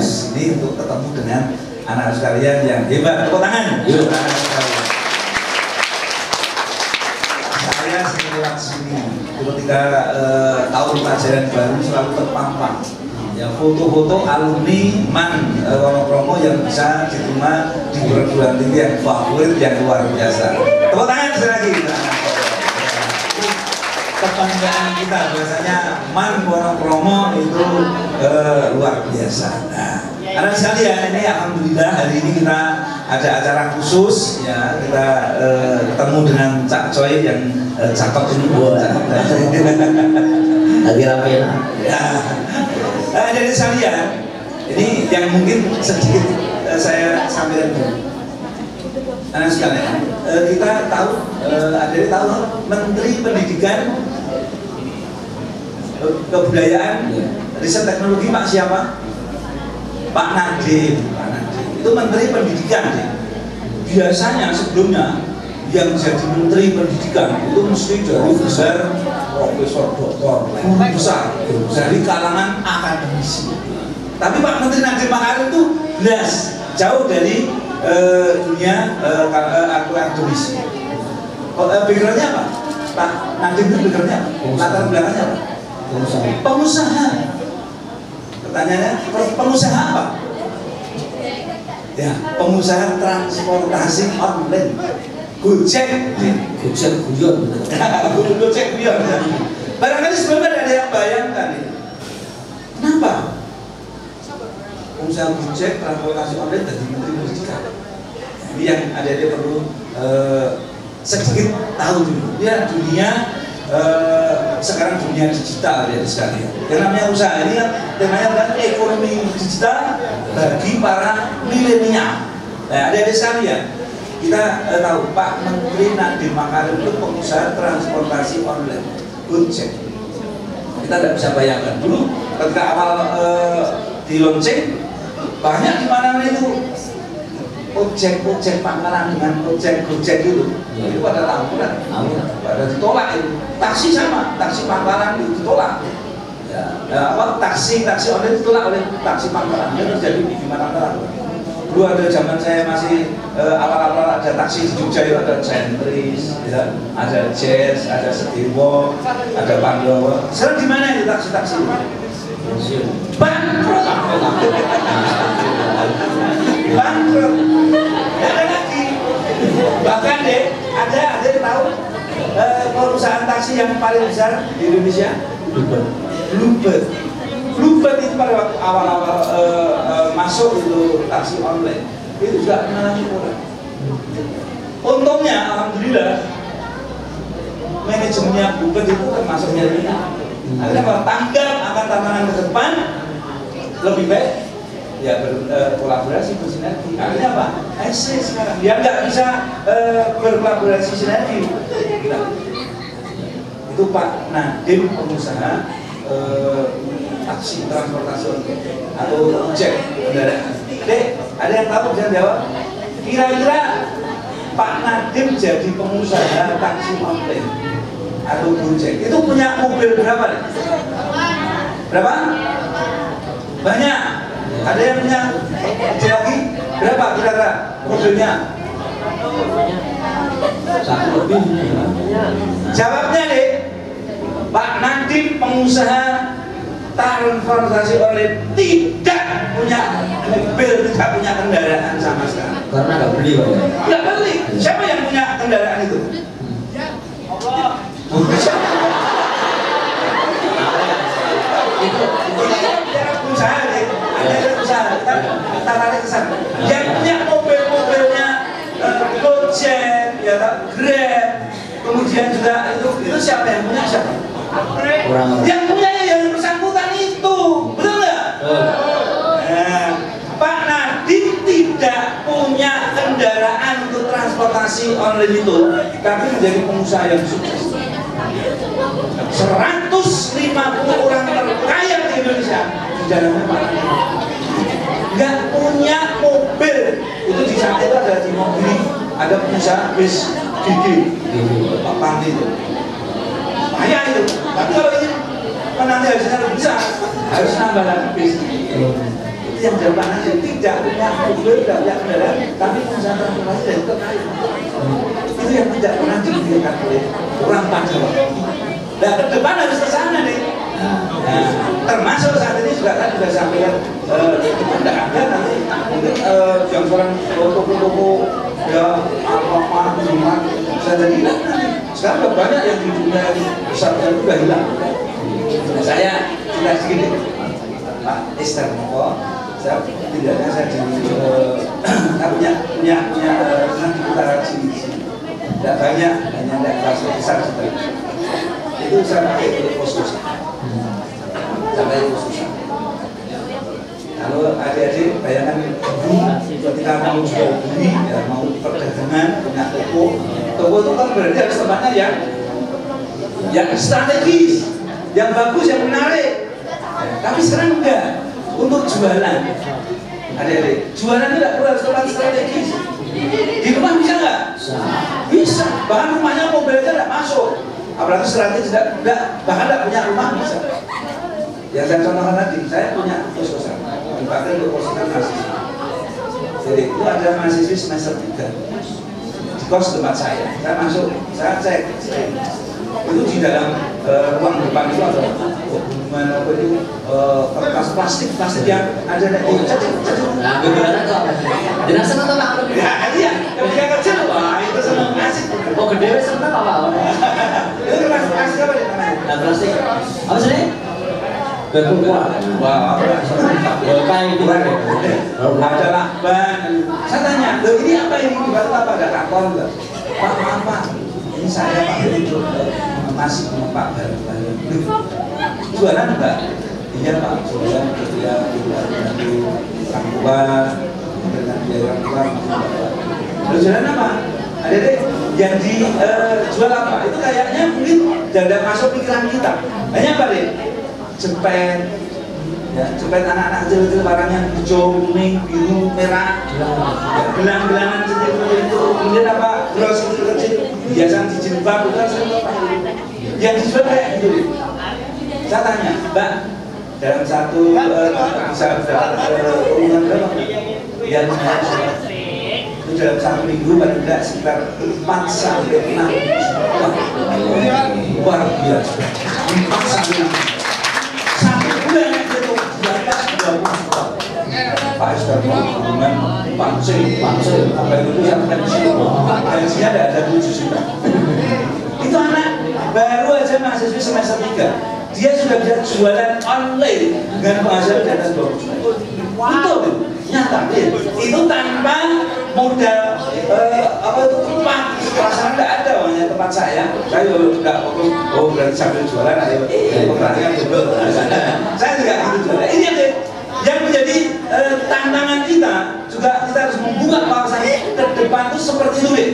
sini untuk ketemu dengan anak sekalian yang hebat. Tepuk tangan. Saya setiap sini ketika tahun pelajaran baru selalu terpampang ya foto-foto alumni Man Wonokromo yang bisa diterima di perguruan tinggi yang favorit yang luar biasa. Tepuk tangan sekali lagi. Kebanggaan kita biasanya Man Wonokromo itu luar biasa. Nah, anak sekalian ini alhamdulillah hari ini kita ada acara khusus ya, kita ketemu dengan Cak Coy yang cakep ini. Lagi rapi ya. Dari sekalian ini yang mungkin sedikit saya sampaikan dulu. Anak sekalian, kita tahu tahu Menteri Pendidikan Kebudayaan Riset Teknologi Pak siapa? Pak Nadiem. Itu Menteri Pendidikan. Biasanya sebelumnya yang jadi Menteri Pendidikan itu mesti dari besar profesor, doktor, guru besar dari kalangan akademisi. Tapi Pak Menteri Nadiem Makarim itu jelas jauh dari dunia akademisi. Backgroundnya apa? Pak Nadiem itu backgroundnya apa? Latar belakangnya apa? Pengusaha. Pertanyaannya, pengusaha apa? Ya, pengusaha transportasi online. Gojek Guyon. Gojek Guyon. Barangkali sebelumnya ada yang bayangkan ini. Kenapa? Pengusaha Gojek transportasi online dari Menteri Pendidikan. Ini yang ada perlu sedikit tahu dulu. Ya, dunia sekarang dunia digital ya sekalian. Yang namanya usaha ini kan temanya adalah ekonomi digital bagi para milenial. Nah, ada sekalian. Kita tahu Pak Menteri Nadiem Makarim itu pengusaha transportasi online Gojek. Kita tidak bisa bayangkan dulu ketika awal di launching banyak di mana itu ojek pangkalan dengan ojek itu pada tahu kan, pada ditolak itu. Taksi sama, taksi pangkalan itu ditolak. Ya, taksi online ditolak oleh taksi pangkalan. Itu terjadi di mana-mana. Dulu ada zaman saya masih awal-awal ada taksi di Jogja itu ada Sentris, ya, ada Jazz, ada Setirwo, ada Pandowo. Sekarang di mana itu taksi-taksi? Bangkrut. Bangkrut. Ada lagi. Bahkan deh, ada yang tahu perusahaan taksi yang paling besar di Indonesia? Bluebird itu pada waktu awal-awal masuk itu taksi online itu juga mengalami kurang. Untungnya, alhamdulillah, manajemennya Bluebird itu termasuk milenial. Akhirnya tanggap akan tantangan ke depan lebih baik, ya berkolaborasi bersinergi. Akhirnya apa? Sekarang dia nggak bisa berkolaborasi sinergi. Itu Pak Nadiem pengusaha taksi transportasi atau ojek kendaraan. Dek, ada yang tahu bisa jawab? Kira-kira Pak Nadiem jadi pengusaha taksi online atau Gojek, itu punya mobil berapa nih? Berapa? Banyak. Ada yang punya lagi? Berapa kira-kira mobilnya? Satu lebih. Jawabnya deh, Pak Nadiem pengusaha transportasi online tidak punya mobil, tidak punya kendaraan sama sekali. Karena nggak beli, Pak. Nggak beli. Siapa yang punya kendaraan itu? Itu usaha deh. Ada usaha. Kita tarik ke sana. Yang punya mobilnya Gojek, ya Grab, kemudian juga itu siapa yang punya siapa? Yang punya yang bersangkutan itu, betul nggak? Nah, Pak Nadiem tidak punya kendaraan untuk transportasi online itu, tapi menjadi pengusaha yang sukses. 150 orang terkaya di Indonesia di dalamnya Pak Nadiem. Nggak punya mobil, itu di saat itu ada di mobil, ada pengusaha bis gigi, Pak Pandi itu. Payah itu, tapi kalau ini menanti hasilnya lebih besar, harus nambah lagi bis. Itu yang jawaban aja, tidak punya mobil, tidak punya kendaraan, tapi pengusaha transportasi dan terkaya. Itu yang tidak pernah dipikirkan oleh orang pada waktu. Nah, ke depan harus ke sana nih. Nah, termasuk saat ini juga kan sudah sampaikan tidak ada nanti yang seorang toko-toko ya apa bisa jadi hilang nanti. Sekarang banyak yang di dunia besar itu sudah hilang. Saya cerita sedikit, Pak Esther Moko, saya tidaknya saya punya di utara sini, tidak banyak, hanya tidak terlalu besar sebenarnya. Itu saya pakai kos-kosan, sampai kos-kosan. Kalau adik-adik bayangkan ketika mau jual beli, ya, mau perdagangan, punya toko itu kan berarti harus tempatnya yang strategis, yang bagus, yang menarik. Tapi sekarang enggak, untuk jualan. Adik-adik, jualan itu tidak perlu harus tempat strategis. Di rumah bisa nggak? Bisa. Bahkan rumahnya mobil aja tidak masuk. Apalagi strategis tidak, bahkan tidak punya rumah bisa. Yang saya contohkan tadi, saya punya kos-kosan, dipakai untuk kos-kosan mahasiswa. Jadi itu ada mahasiswa semester 3 di kos tempat saya masuk, saya cek itu di dalam ruang depan itu ada apa itu kertas plastik yang ada di Nah, bagaimana tuh? Jelas senang tuh Pak? ya iya, ketika kecil wah itu senang asik. Oh gede senang Pak? Itu kertas plastik apa nih namanya? Nah, plastik apa sih? Berkuah. Wah, kayak gitu. ada lakban. Saya tanya, loh ini apa ini? Dibantu apa? Ada rakon enggak? Pak, maaf Pak, ini saya Pak untuk masih sama Pak bareng-bareng. Jualan enggak? Iya Pak, jualan dia bantu orang tua, dengan biaya orang tua. Lalu jualan apa? Adik-adik yang dijual apa? Itu kayaknya mungkin tidak masuk pikiran kita. Hanya apa deh? Jepit, ya, jepit anak-anak kecil-kecil barangnya hijau, kuning, biru, merah, ya, gelang-gelangan kecil itu, kemudian apa, bros kecil-kecil, hiasan di jilbab, bukan yang dijual kayak gitu. Saya tanya, Mbak, dalam satu bisa kurungan berapa? Yang itu dalam satu minggu paling tidak sekitar 4 sampai 6 juta. Luar biasa. 4 sampai 6 Pak Esther dengan pancing sampai itu sampai di situ gajinya ada 7 juta. Itu anak baru aja mahasiswa semester 3 dia sudah bisa jualan online dengan penghasilan di atas 20 juta. Betul, nyata itu tanpa modal apa itu tempat perasaan tidak ada hanya tempat saya tidak berarti sambil jualan ayo perannya betul saya tidak harus jualan. Ini yang menjadi tantangan kita juga, kita harus membuka wawasan ke depan itu seperti itu deh.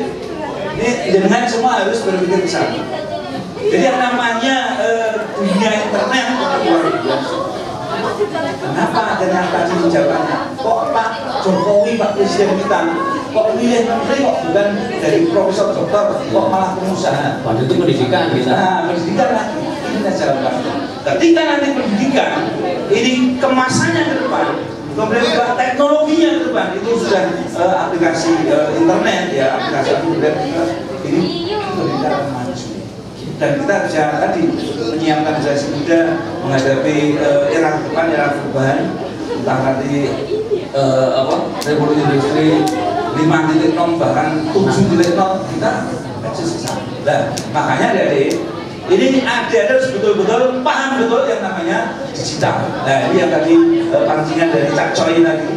Ini dengan semua harus berpikir besar. Jadi yang namanya dunia internet luar biasa. Kenapa dengan tadi jawabannya? Kok Pak Jokowi, Pak Presiden kita kok milih menteri kok bukan dari profesor doktor, kok malah pengusaha. Waduh, itu pendidikan kita. Nah, pendidikan lagi ini kita jawabkan. Ketika nanti pendidikan ini kemasannya ke depan, kemudian juga teknologinya ke depan, itu sudah aplikasi internet ya, aplikasi internet ini pendidikan akan maju. Dan kita bisa tadi menyiapkan generasi muda menghadapi era depan, era perubahan, entah nanti revolusi industri 5.0 bahkan 7.0 kita eksis ke sana. Nah, makanya adik-adik ini adik-adik harus betul-betul paham betul yang namanya digital. Nah, ini yang tadi pancingan dari Cak Coy tadi.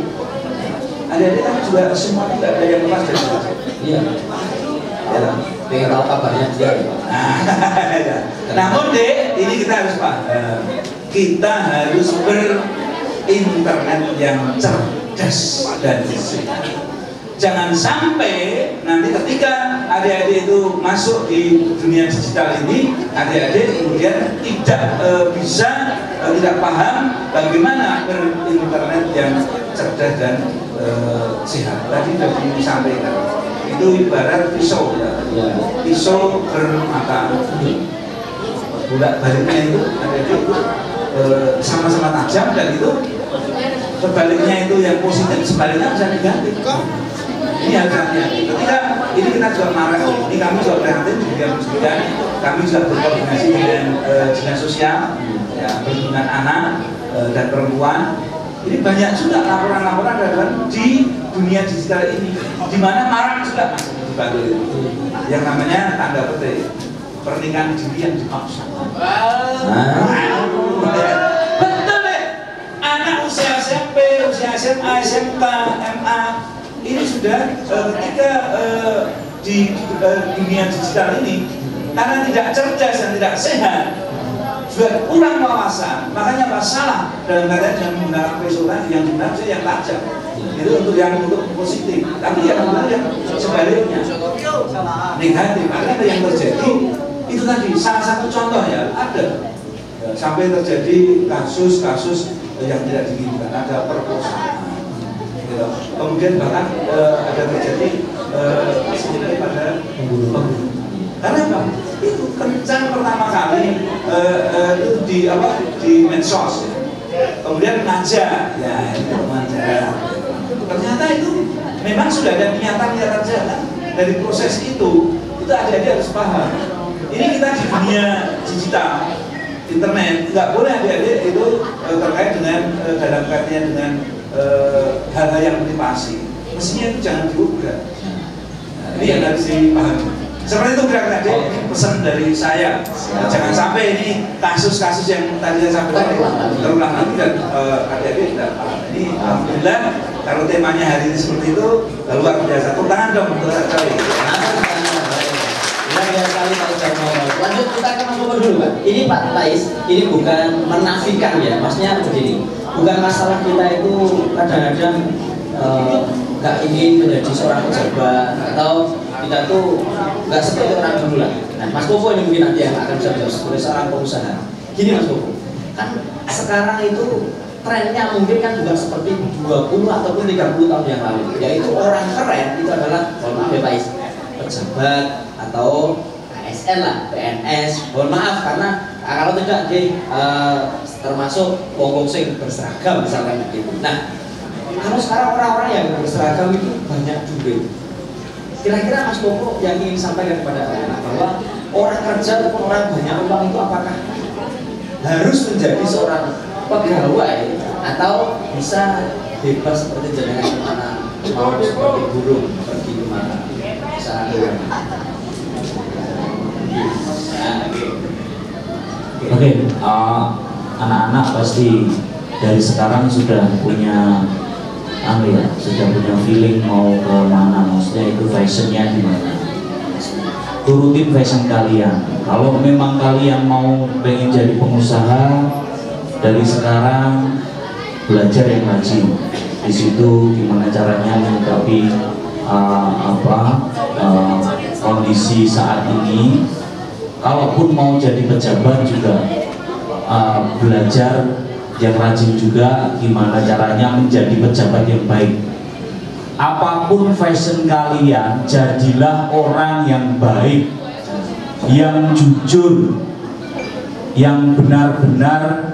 Adik-adik kan juga semua tidak ada yang lepas dari digital. Iya. Ya, pengen tahu kabarnya dia. Namun dek, ini kita harus paham. Kita harus berinternet yang cerdas dan sehat. Jangan sampai nanti ketika adik-adik itu masuk di dunia digital ini, adik-adik kemudian tidak bisa, tidak paham bagaimana berinternet yang cerdas dan sehat. Tadi sudah disampaikan. Itu ibarat pisau ya. Pisau bermata bolak baliknya itu adik-adik itu sama-sama tajam, dan itu sebaliknya itu yang positif, sebaliknya bisa diganti. Ini harus hati-hati. Ketika ini kita juga marah, ini kami juga prihatin di bidang pendidikan, kami juga berkoordinasi dengan dinas sosial, ya, perlindungan anak dan perempuan. Ini banyak juga laporan-laporan dalam di dunia digital ini, di mana marah juga masih dibantu itu. Yang namanya tanda petik pernikahan dini yang dipaksa. Betul deh. Anak usia SMP, usia SMA, SMK, MA ini sudah ketika di dunia digital ini karena tidak cerdas dan tidak sehat, juga kurang wawasan, makanya masalah dalam keadaan dengan menggunakan pisau tadi yang dinamik yang tajam itu untuk positif, tapi yang sebaliknya negatif. Karena yang terjadi itu tadi salah satu contoh ya, ada sampai terjadi kasus-kasus yang tidak diinginkan, ada perkosaan gitu. Kemudian bahkan ada terjadi seperti pada pembunuhan. Karena apa? Itu kencang pertama kali itu di medsos, kemudian ngajak, ya itu ngajak. Ternyata itu memang sudah ada niatan-niatan jalan dari proses itu adik-adik harus paham. Ini kita di dunia digital, internet, nggak boleh adik-adik itu terkait dengan dalam kaitannya dengan hal-hal yang motivasi. Mestinya itu jangan diubah. Ini yang harus dipahami. Seperti itu kira-kira pesan dari saya. Jangan sampai ini kasus-kasus yang tadi saya sampaikan terulang lagi dan adik-adik tidak paham. Ini alhamdulillah kalau temanya hari ini seperti itu luar biasa. Tepuk tangan dong untuk saya. Luar biasa sekali Pak Jarno. Lanjut kita ke Mas Koko dulu Pak. Ini Pak Tais, ini bukan menafikan ya, maksudnya begini. Bukan masalah kita itu kadang-kadang nggak ingin menjadi seorang pejabat atau kita tuh nggak seperti orang dulu lah. Nah, Mas Koko ini mungkin nanti yang akan bisa sebagai seorang pengusaha. Gini Mas Koko, kan sekarang itu trennya mungkin kan juga seperti 20 ataupun 30 tahun yang lalu, yaitu orang keren itu adalah mohon maaf ya Pak Is, pejabat atau ASN lah, PNS. Mohon maaf karena kalau tidak termasuk wong sing berseragam misalkan begitu. Nah, kalau sekarang orang-orang yang berseragam itu banyak duit. Kira-kira Mas Koko yang ingin sampaikan kepada anak bahwa orang kerja ataupun orang banyak uang itu apakah harus menjadi seorang pegawai atau bisa bebas seperti jenengan kemana mau seperti burung pergi kemana saat Oke, anak-anak pasti dari sekarang sudah punya sudah punya feeling mau ke mana, maksudnya itu fashionnya di mana. Turutin fashion kalian. Kalau memang kalian mau pengen jadi pengusaha, dari sekarang belajar yang rajin. Di situ gimana caranya menyikapi kondisi saat ini. Kalaupun mau jadi pejabat juga belajar yang rajin juga, gimana caranya menjadi pejabat yang baik. apapun fashion kalian, jadilah orang yang baik, yang jujur, yang benar-benar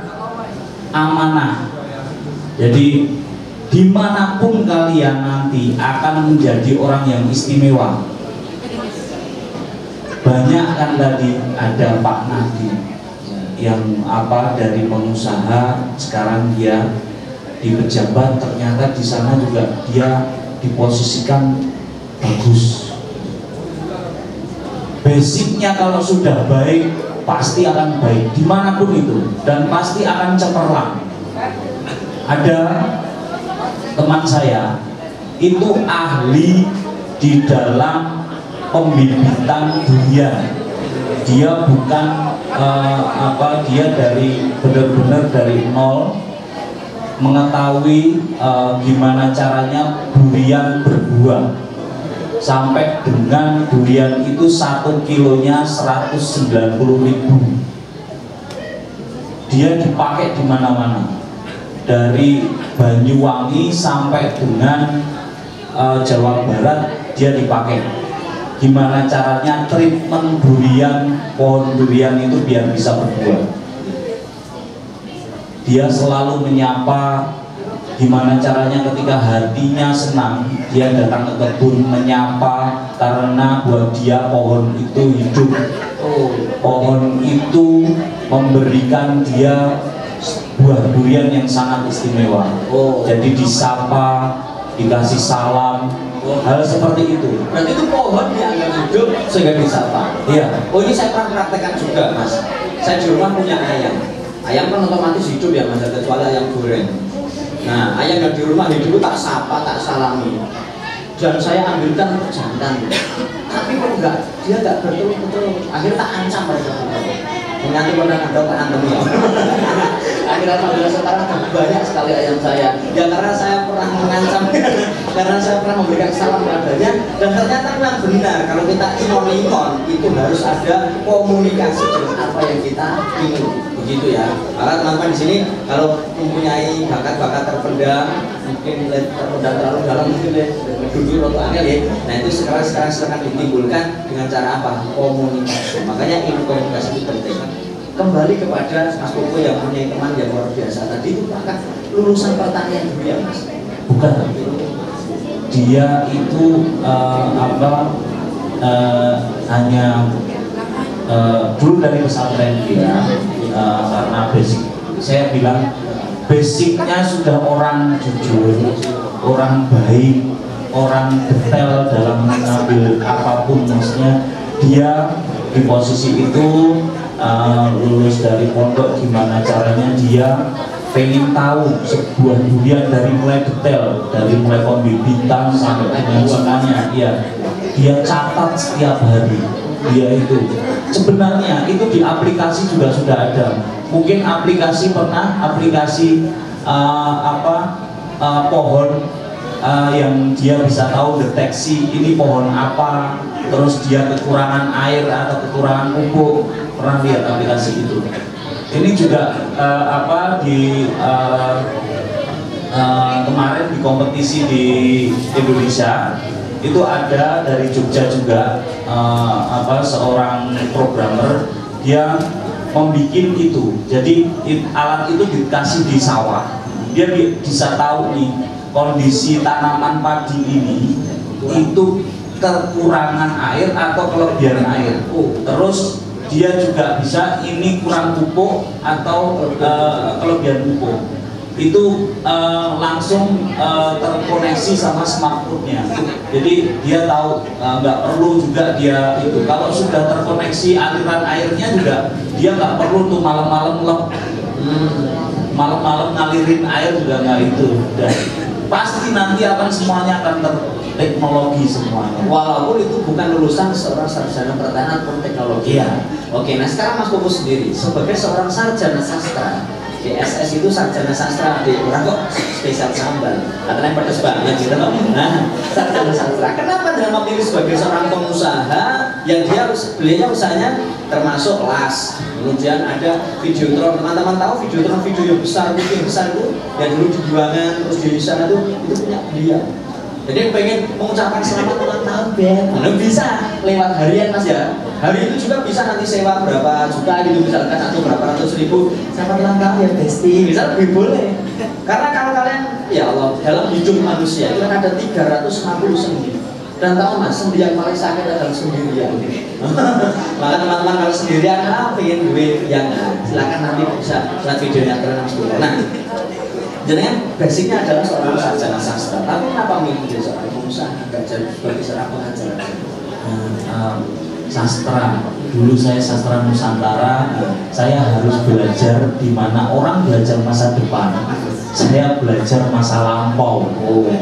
amanah. Jadi dimanapun kalian nanti akan menjadi orang yang istimewa. Banyak kan tadi ada Pak Nadi yang dari pengusaha, sekarang dia di pejabat, ternyata di sana juga dia diposisikan bagus. Basicnya kalau sudah baik pasti akan baik dimanapun itu, dan pasti akan cemerlang. Ada teman saya itu ahli di dalam pembibitan durian. Dia bukan dia dari benar-benar dari nol mengetahui gimana caranya durian berbuah, sampai dengan durian itu 1 kilonya 190.000. Dia dipakai di mana-mana, dari Banyuwangi sampai dengan Jawa Barat dia dipakai. Gimana caranya treatment durian, pohon durian itu biar bisa berbuah. Dia selalu menyapa. Gimana caranya ketika hatinya senang, dia datang ke kebun menyapa, karena buat dia pohon itu hidup. Pohon itu memberikan dia buah durian yang sangat istimewa. Jadi disapa, dikasih salam, hal seperti itu. Berarti itu pohon dianggap hidup sehingga disapa. Iya. Oh, ini saya pernah praktekkan juga, Mas. Saya di rumah punya ayam. Ayam kan otomatis hidup ya, Mas, kecuali ayam goreng. Nah, ayam yang di rumah hidup itu tak sapa, tak salami. Dan saya ambilkan jantan. Tapi kok enggak, dia tak betul-betul. Akhirnya tak ancam mereka. Nanti pernah ada tak antem ya. Akhirnya alhamdulillah sekarang banyak sekali ayam saya. Ya karena saya pernah mengancam, karena saya pernah memberikan salam padanya. Dan ternyata memang benar, kalau kita imun itu harus ada komunikasi dengan apa yang kita ingin. Begitu ya. Maka teman-teman di sini kalau mempunyai bakat-bakat terpendam, mungkin terpendam terlalu dalam, mungkin duduk atau angel ya. Nah itu sekarang silakan ditimbulkan dengan cara apa? Komunikasi. Makanya ilmu komunikasi itu penting. Kembali kepada Mas Koko yang punya teman yang luar biasa tadi, itu apakah lulusan pertanian dulu ya, Mas? Bukan. Dia itu hanya dulu dari pesantren dia, karena basic, saya bilang basicnya sudah orang jujur, orang baik, orang detail dalam mengambil apapun. Maksudnya dia di posisi itu lulus dari pondok, gimana caranya dia pengen tahu sebuah durian dari mulai detail, dari mulai pembibitan sampai dengan semuanya. Dia catat setiap hari. Dia itu sebenarnya itu di aplikasi juga sudah ada. Mungkin aplikasi pohon yang dia bisa tahu deteksi ini pohon apa, terus dia kekurangan air atau kekurangan pupuk. Pernah lihat aplikasi itu. Ini juga kemarin di kompetisi di Indonesia itu ada dari Jogja juga, seorang programmer, dia membuat itu. Jadi alat itu dikasih di sawah, dia bisa tahu nih kondisi tanaman padi ini itu kekurangan air atau kelebihan air. Terus dia juga bisa ini kurang pupuk atau kelebihan pupuk. Itu langsung terkoneksi sama smartphone-nya. Jadi dia tahu, nggak perlu juga dia itu. Kalau sudah terkoneksi aliran airnya juga, dia nggak perlu tuh malam-malam malam-malam ngalirin air juga nggak itu. Dan pasti nanti akan semuanya akan terteknologi semuanya. Walaupun itu bukan lulusan seorang sarjana pertanian atau teknologi. Iya. Oke, nah sekarang Mas Koko sendiri sebagai seorang sarjana sastra, di SS itu sarjana sastra, di orang kok spesial sambal, katanya pedes banget gitu loh. Nah, sarjana sastra, kenapa dengan memilih sebagai seorang pengusaha yang beliau usahanya termasuk las, kemudian ada videotron, teman-teman tahu videotron, video yang besar itu yang dulu di Juangan, terus di sana itu punya beliau. Jadi pengen mengucapkan selamat ulang tahun Ben, nah, bisa lewat harian Mas ya. Hari itu juga bisa nanti sewa berapa juta gitu misalkan atau berapa ratus ribu. Selamat ulang tahun ya Besti, misal lebih boleh. Karena kalau kalian ya Allah dalam hidup manusia itu kan ada 360 sendi. Dan tahu Mas, sendi yang paling sakit adalah sendirian. Maka teman-teman kalau sendirian pengen duit yang silakan nanti bisa lihat videonya kalian Mas. Nah, jenengan basicnya adalah seorang sarjana sastra. Tapi kenapa ingin menjadi seorang pengusaha? Gak jadi sebagai seorang pengajar. Sastra. Dulu saya sastra Nusantara. Saya harus belajar di mana orang belajar masa depan. Saya belajar masa lampau.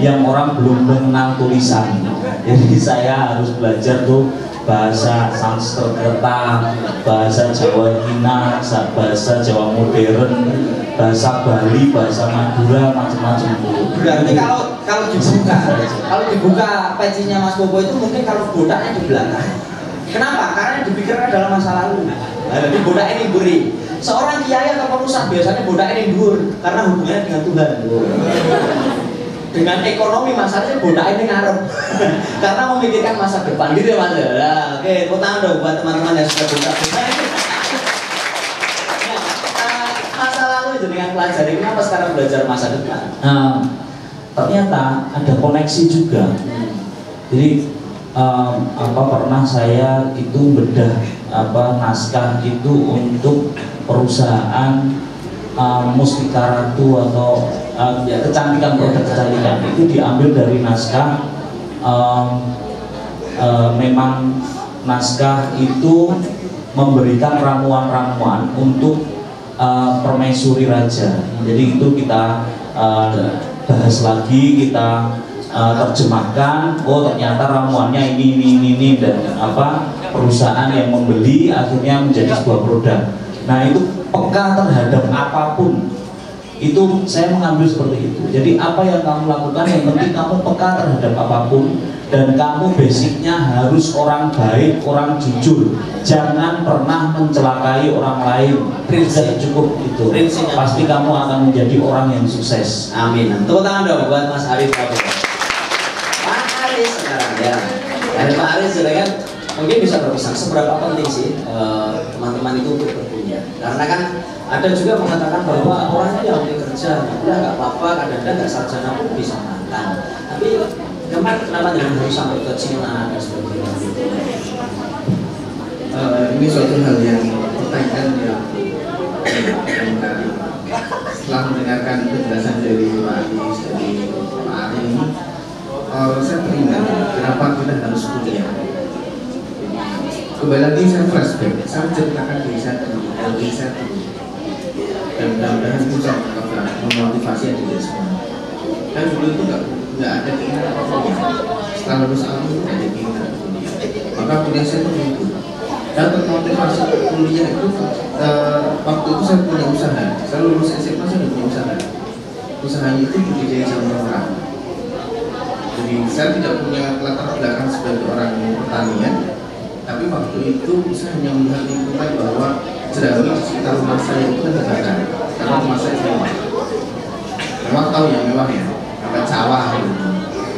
Yang orang belum mengenal tulisan. Jadi saya harus belajar tuh bahasa Sanskerta, bahasa Jawa Hina, bahasa Jawa modern, bahasa Bali, bahasa Madura, macam-macam. Berarti kalau dibuka pecinya Mas Bobo itu mungkin kalau bodaknya di belakang. Kenapa? Karena yang dipikirkan adalah masa lalu. Nah, jadi bodak ini beri. Seorang kiai atau pengusaha biasanya bodak ini dur karena hubungannya dengan Tuhan. Dengan ekonomi masalahnya bodak ini ngarep karena memikirkan masa depan gitu ya Mas. Nah, oke, tepuk tangan dong buat teman-teman yang sudah bodak. Masa lalu itu dengan pelajari, kenapa sekarang belajar masa depan? Ternyata ada koneksi juga. Jadi pernah saya itu bedah naskah itu untuk perusahaan Mustika Ratu atau kecantikan, produk kecantikan itu diambil dari naskah. Memang naskah itu memberikan ramuan-ramuan untuk permaisuri raja. Jadi itu kita bahas lagi, kita terjemahkan. Oh ternyata ramuannya ini dan perusahaan yang membeli akhirnya menjadi sebuah produk. Nah itu peka terhadap apapun, itu saya mengambil seperti itu. Jadi apa yang kamu lakukan yang penting kamu peka terhadap apapun, dan kamu basicnya harus orang baik, orang jujur, jangan pernah mencelakai orang lain. Prinsip cukup itu, pasti kamu akan menjadi orang yang sukses. Amin. Tepuk tangan dong buat Mas Arif. Pak Aris sekarang ya. Dari Pak Aris kan mungkin bisa berpesan seberapa penting sih teman-teman itu untuk berpunya. Karena kan ada juga mengatakan bahwa orangnya yang boleh kerja, udah nggak apa-apa, kadang-kadang nggak sarjana pun bisa makan. Tapi kenapa dengan harus sampai ke Cina dan sebagainya? Ini suatu hal yang pertanyaan yang setelah mendengarkan penjelasan dari Pak Aris, dari Pak Ari, saya teringat kenapa kita harus kuliah. Kembali lagi saya flashback, saya ceritakan diri saya dulu, dan mudah-mudahan itu bisa memotivasi adik semua. Dan dulu itu nggak ada keinginan apa-apa. Setelah lulus aku nggak ada keinginan kuliah. Maka kuliah saya itu begitu. Dan termotivasi kuliah itu waktu itu saya punya usaha. Saya lulus SMA saya udah punya usaha. Usahanya itu budidaya jamur merah. Jadi saya tidak punya latar belakang sebagai orang pertanian. Tapi waktu itu saya hanya melihat lingkungan bahwa jerami di sekitar rumah saya itu kan terbakar karena rumah saya mewah. Memang tahu yang mewah ya, apa cawah gitu.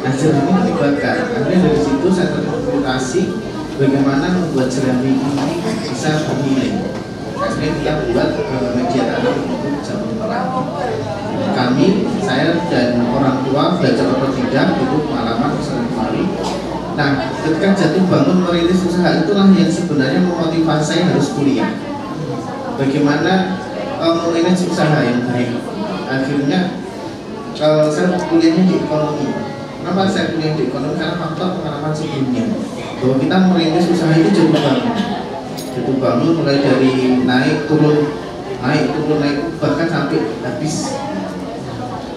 Nah jerami itu dibakar. Akhirnya dari situ saya terinspirasi bagaimana membuat jerami ini bisa bernilai. Akhirnya kita buat media tanam untuk jamur merah. Kami, saya dan orang tua belajar otodidak itu pengalaman kesana kemari. Nah, ketika jatuh bangun merintis usaha itulah yang sebenarnya memotivasi saya harus kuliah. Bagaimana memanage usaha yang baik. Akhirnya saya kuliahnya di ekonomi. Kenapa saya kuliah di ekonomi? Karena faktor pengalaman sebelumnya bahwa kita merintis usaha itu jatuh bangun mulai dari naik turun, bahkan sampai habis.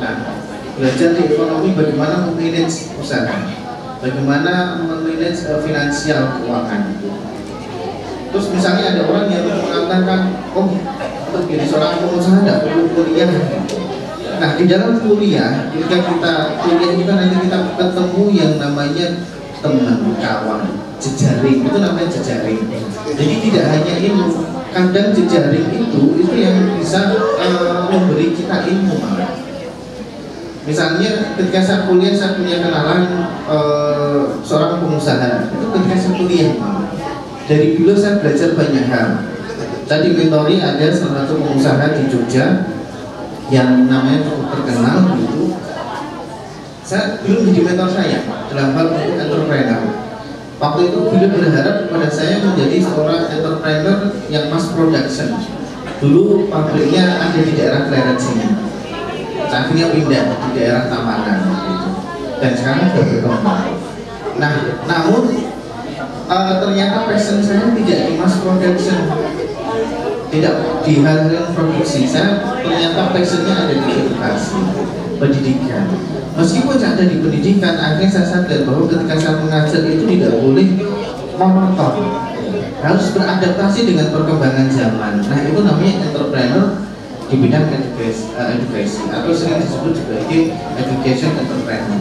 Nah, belajar di ekonomi bagaimana memanage usaha. Bagaimana memanage finansial keuangan. Terus misalnya ada orang yang mengatakan, oh untuk jadi seorang pengusaha tidak perlu kuliah. Nah di dalam kuliah, ketika kita kuliah kita nanti kita ketemu yang namanya teman, kawan, jejaring, itu namanya jejaring. Jadi tidak hanya ilmu, kadang jejaring itu yang bisa memberi kita ilmu malah. Misalnya ketika saya punya kenalan seorang pengusaha. Itu ketika saya kuliah. Dari dulu saya belajar banyak hal. Tadi mentori ada salah satu pengusaha di Jogja yang namanya cukup terkenal gitu. Saya belum menjadi mentor saya dalam hal untuk entrepreneur. Waktu itu beliau berharap kepada saya menjadi seorang entrepreneur yang mass production. Dulu pabriknya ada di daerah Kleret sini. Akhirnya pindah di daerah Tampanan gitu. Dan sekarang sudah berkembang. Nah, namun ternyata passion saya tidak di mass production, tidak di hal yang produksi. Saya ternyata passionnya ada di edukasi, pendidikan. Meskipun saya ada di pendidikan, akhirnya saya sadar bahwa ketika saya mengajar itu tidak boleh monoton, harus beradaptasi dengan perkembangan zaman. Nah, itu namanya entrepreneur di bidang edukasi atau sering disebut sebagai education entrepreneur.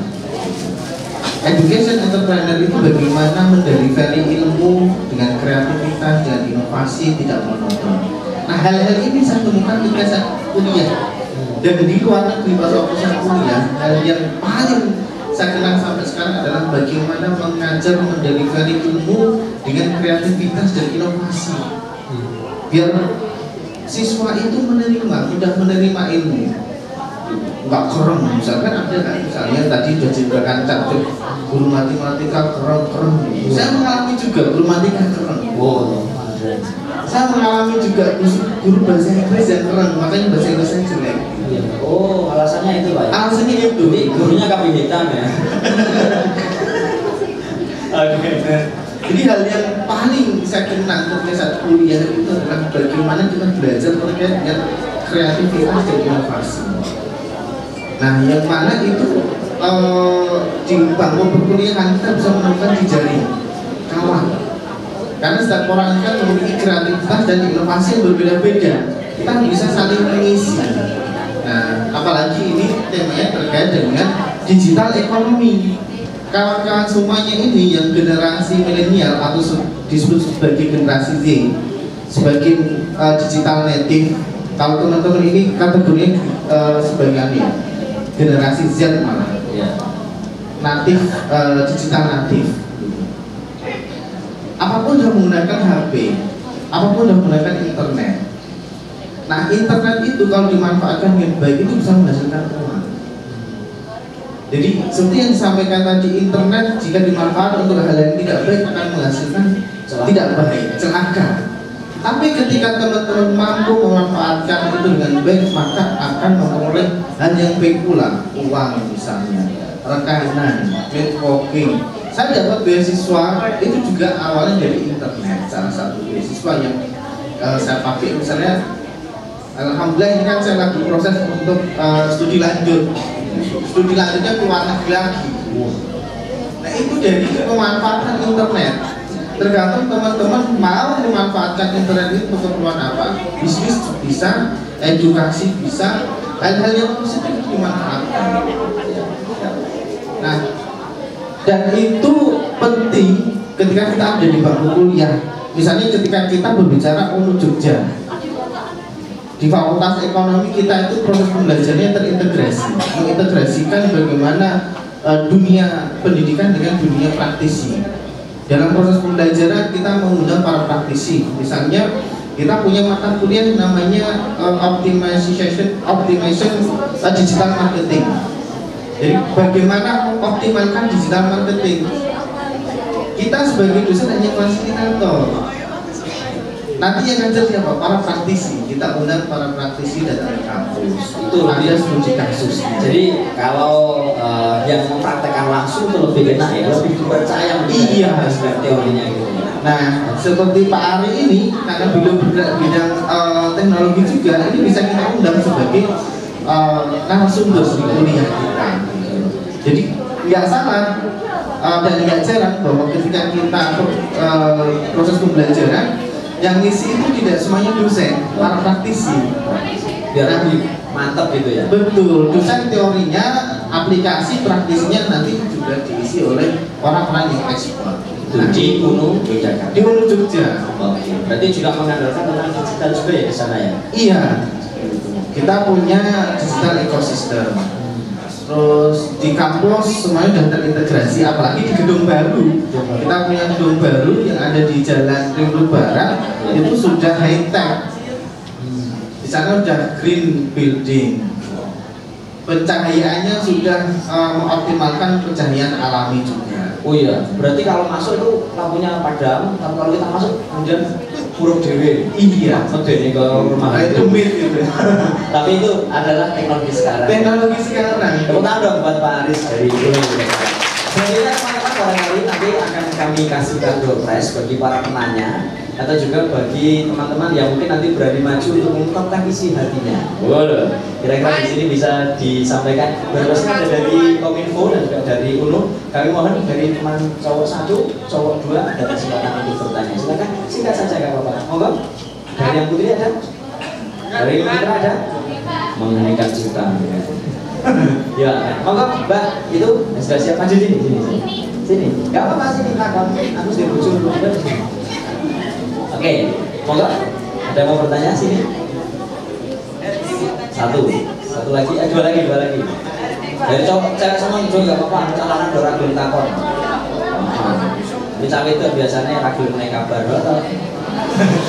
Education entrepreneur itu bagaimana mendelivery ilmu dengan kreativitas dan inovasi tidak monoton. Nah, hal-hal ini saya temukan ketika saya kuliah. Dan di luar negeri pas waktu saya kuliah, hal yang paling saya kenal sampai sekarang adalah bagaimana mengajar mendelivery ilmu dengan kreativitas dan inovasi. Biar siswa itu mudah menerima ilmu. Nggak keren, misalkan ada kan, misalnya tadi sudah ceritakan Cakcuk, guru matematika keren. Saya mengalami juga guru matematika keren. Wow. Saya mengalami juga guru bahasa Inggris yang keren, makanya bahasa Inggris saya jelek. Oh, alasannya itu Pak? Alasannya itu. Jadi gurunya kambing hitam ya? Jadi hal yang paling saya kenang ketika saat kuliah itu adalah bagaimana kita belajar terkait dengan kreativitas dan inovasi. Nah, yang mana itu di bangku perkuliahan kita bisa menemukan jejaring kawan. Karena setiap orang kan memiliki kreativitas dan inovasi yang berbeda-beda. Kita bisa saling mengisi. Nah, apalagi ini temanya terkait dengan digital ekonomi. Kawan-kawan semuanya ini yang generasi milenial atau disebut sebagai generasi Z, sebagai digital native. Kalau teman-teman ini kategorinya sebagai generasi Z malah, natif, digital natif. Apapun sudah menggunakan HP, apapun sudah menggunakan internet. Nah, internet itu kalau dimanfaatkan dengan baik itu bisa menghasilkan uang. Jadi seperti yang disampaikan tadi, internet jika dimanfaatkan untuk hal yang tidak baik akan menghasilkan tidak baik, celaka. Tapi ketika teman-teman mampu memanfaatkan itu dengan baik, maka akan memperoleh hal yang baik pula, uang misalnya, rekanan, networking. Saya dapat beasiswa itu juga awalnya dari internet. Salah satu beasiswa yang saya pakai misalnya, alhamdulillah ini kan saya lagi proses untuk studi lanjut. Studi lanjutnya keluar negeri lagi. Nah, itu dari pemanfaatan internet. Tergantung teman-teman mau memanfaatkan internet itu untuk keperluan apa. Bisnis bisa, edukasi bisa, hal-hal yang positif dimanfaatkan. Nah, dan itu penting ketika kita ada di bangku kuliah. Misalnya ketika kita berbicara untuk Jogja, di Fakultas Ekonomi kita itu proses pembelajarannya terintegrasi, mengintegrasikan bagaimana dunia pendidikan dengan dunia praktisi. Dalam proses pembelajaran kita mengundang para praktisi. Misalnya kita punya mata kuliah namanya optimization digital marketing. Jadi bagaimana optimalkan digital marketing. Kita sebagai dosen hanya fasilitator. Nanti yang ngajar siapa? Para praktisi. Kita undang para praktisi datang ke kampus. Itu ada studi kasus. Jadi kalau yang mempraktekkan langsung itu lebih enak ya, lebih dipercaya. Iya, teorinya gitu. Nah, seperti Pak Ari ini karena beliau bergerak bidang teknologi juga, ini bisa kita undang sebagai narasumber di kuliah kita. Jadi nggak salah dan nggak jarang bahwa ketika kita proses pembelajaran yang ngisi itu tidak semuanya dosen, para praktisi. Biar lebih mantap gitu ya. Betul, dosen teorinya, aplikasi praktisinya nanti juga diisi oleh orang-orang yang ekspor. Di UNU Yogyakarta. Di UNU Jogja. Oke. Berarti juga mengandalkan tentang digital juga ya di sana ya. Iya. Kita punya digital ekosistem. terus di kampus semuanya sudah terintegrasi, apalagi di gedung baru. Kita punya gedung baru yang ada di Jalan Ring Road Barat, itu sudah high tech. Di sana sudah green building. Pencahayaannya sudah mengoptimalkan pencahayaan alami juga. Oh iya, berarti kalau masuk itu lampunya padam, tapi kalau kita masuk kemudian buruk dewe. Iya, Medeni ke rumah itu mir gitu. Tapi itu adalah teknologi sekarang. Teknologi sekarang. Tepuk tangan dong buat Pak Aris dari Gunung. Selanjutnya teman-teman barangkali nanti akan kami kasihkan door prize bagi para penanya atau juga bagi teman-teman yang mungkin nanti berani maju untuk mengungkapkan isi hatinya. Waduh, kira-kira di sini bisa disampaikan. Berbasis ada dari Kominfo dan juga dari UNU. Kami mohon dari teman cowok 1, cowok 2 ada kesempatan untuk bertanya. Silakan singkat saja Kak Bapak. Monggo. Dari yang putri ada? Dari yang putra ada? Mengenaikan cipta. Ya, monggo Mbak, itu sudah siap maju sini. Sini. Gak apa-apa sini Kak, aku sudah muncul dulu. Oke, monggo. Ada yang mau bertanya sini? Satu lagi, dua lagi. Dari cowok, cewek sama juga nggak apa-apa. Calon orang belum takon. Ini cawe itu biasanya ragil naik kabar atau?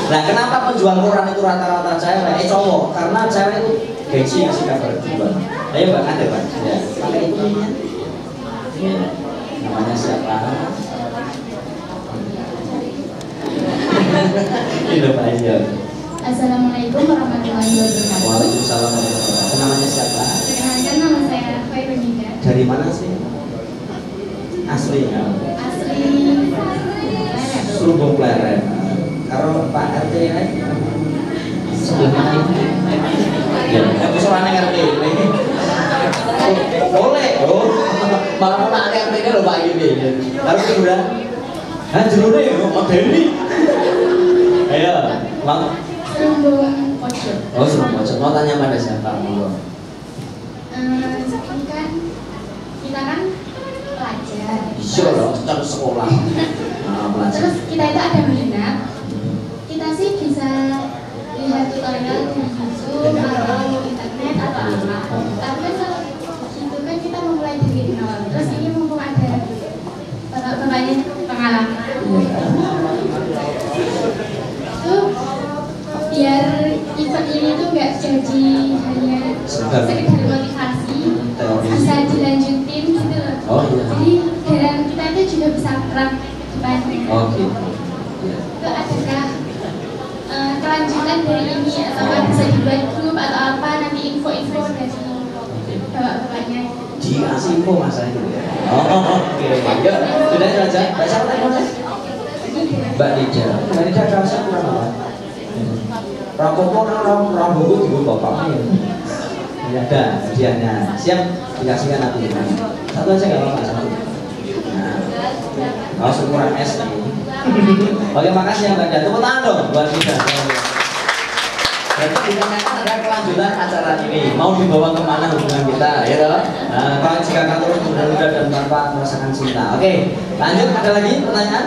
Nah, kenapa penjual koran itu rata-rata cewek? Cowok, karena cewek itu gengsi ngasih kabar jual. Ayo Mbak, ada Pak? Ya, pakai itu ininya. Ya. Namanya siapa? Itu Pak Ayo. Assalamualaikum warahmatullahi wabarakatuh. Waalaikumsalam warahmatullahi wabarakatuh. Namanya siapa? Perkenalkan nama saya Khairunida. Dari mana sih? Aslinya? Asli Suruh Pleret. Kalau Pak RT sebelah mana itu? Ya, aku soalnya RT ini. Boleh, malah mau nak RT ini loh Pak ini. Harus kedua. Jerune Pak Dendi. Ayo, Bang. Serumbung pojok. Oh, Serumbung pojok. Mau tanya pada siapa? Monggo. Ini kan kita kan pelajar. Iya loh, terus sekolah. Terus kita itu ada minat. Kita sih bisa lihat tutorial di YouTube atau internet atau apa. Tapi kalau gitu kan kita memulai dari nol. Terus ini mumpung ada bapak-bapaknya pengalaman. Itu biar event ini tuh nggak jadi hanya sekedar motivasi, bisa dilanjutin gitu loh. Oh iya. Jadi dan kita itu juga bisa praktek depan. Oh gitu. Itu adakah kelanjutan dari ini atau bisa dibuat grup atau apa nanti info-info dari bapak-bapaknya? Dikasih info masa itu. Oh oke. Yuk, sudah saja. Mbak siapa tadi? Mbak Nida. Mbak Nida ada rasa kurang apa? Rapopo orang buku di bapaknya. Ya ada hadiahnya. Siap dikasihkan nanti. Satu aja nggak apa-apa satu. Nah, kalau sekurang es nih. Oke, makasih ya Mbak Nida. Tepuk tangan dong buat Nida. Berarti dikarenakan ada kelanjutan acara ini. Mau dibawa kemana hubungan kita, ya toh? Nah, kalau jika akan terus mudah-mudah dan tanpa merasakan cinta. Oke, lanjut. Ada lagi pertanyaan?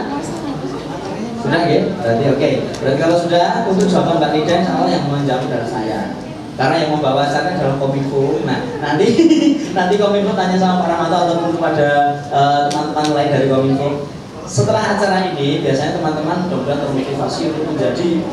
Sudah ya? Berarti oke. Berarti kalau sudah, untuk jawaban Mbak Nida, insya Allah yang menjawab adalah saya. Karena yang membawa acara dalam Kominfo. Nah, nanti Kominfo tanya sama Pak Rahmanto ataupun kepada teman-teman lain dari Kominfo. Setelah acara ini, biasanya teman-teman mudah-mudahan termotivasi untuk menjadi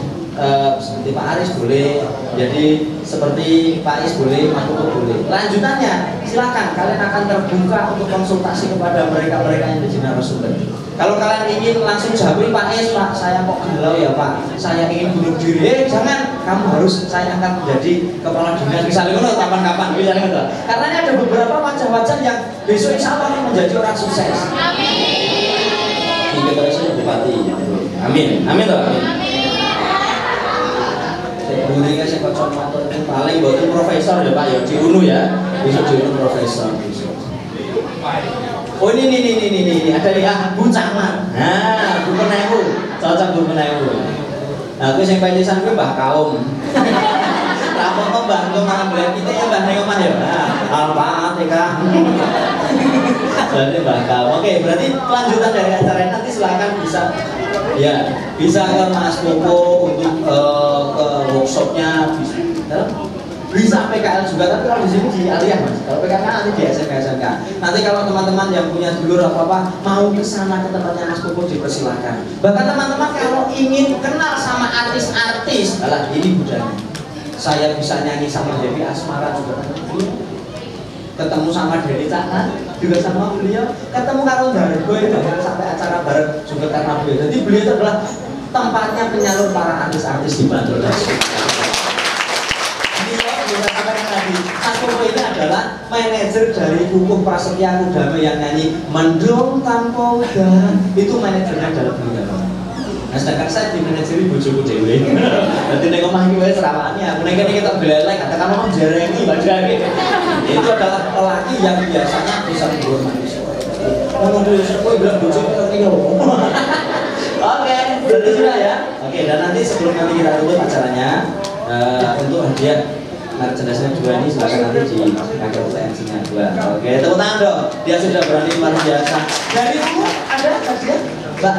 seperti Pak Aris boleh, jadi seperti Pak Is boleh, Mas Puput boleh. Lanjutannya, silakan kalian akan terbuka untuk konsultasi kepada mereka-mereka yang di narasumber. Kalau kalian ingin langsung jawab Pak Is, Pak saya kok galau ya Pak, saya ingin bunuh diri, jangan, kamu harus saya akan menjadi kepala dinas misalnya itu kapan-kapan misalnya itu. Karena ini ada beberapa wajah-wajah yang besok insya Allah akan menjadi orang sukses. Amin. Ini kita bupati. Amin. Amin toh. Buri kasih kacamata itu paling buat profesor ya Pak ya di UNU ya, besok di UNU profesor. Oh ini ada nih Bu Camat. Nah, Bu Penewu, cocok Bu Penewu. Nah, aku yang penyesan gue Mbah Kaum. Rapor kok Mbah Kaum malah melihat kita ya Mbah ning omah ya. Apa TK? Berarti Mbah Kaum. Oke, berarti kelanjutan dari acara ini nanti silakan bisa ke Mas Popo untuk ke workshopnya bisa. bisa PKL juga, tapi kalau di sini di aliyah Mas. Kalau PKL nanti di SMK. Nanti kalau teman-teman yang punya dulur apa mau ke sana ke tempatnya Mas Puput dipersilakan. Bahkan teman-teman kalau ingin kenal sama artis-artis, alah ini budaya. Saya bisa nyanyi sama Dewi Asmara juga ketemu sama Dedi Cahaya juga sama beliau, ketemu Karol Dargo itu sampai acara bareng juga karena beliau. Jadi beliau itu adalah tempatnya penyalur para artis-artis di Bantul. Mas Puput ini adalah manajer dari Hukum Prasetya Kudama yang nyanyi Mendung Tanpa Udara, itu manajernya adalah beliau. Nah, sedangkan saya di manajeri bojoku dewe. Nanti nek omah iki wis rawane aku nek kene ketok belelek katakan mau jereni badane. Itu adalah lelaki yang biasanya bisa dihormati. Ngomong dulu kowe bilang bojoku ngerti yo. Oke, berarti sudah ya. Oke, dan nanti sebelum nanti kita tutup acaranya, untuk hadiah merchandise-nya dua ini silakan nanti di KKUTNC-nya dua. Oke, tepuk tangan dong. Dia sudah berani luar biasa. Dari umur ada hadiah? Mbak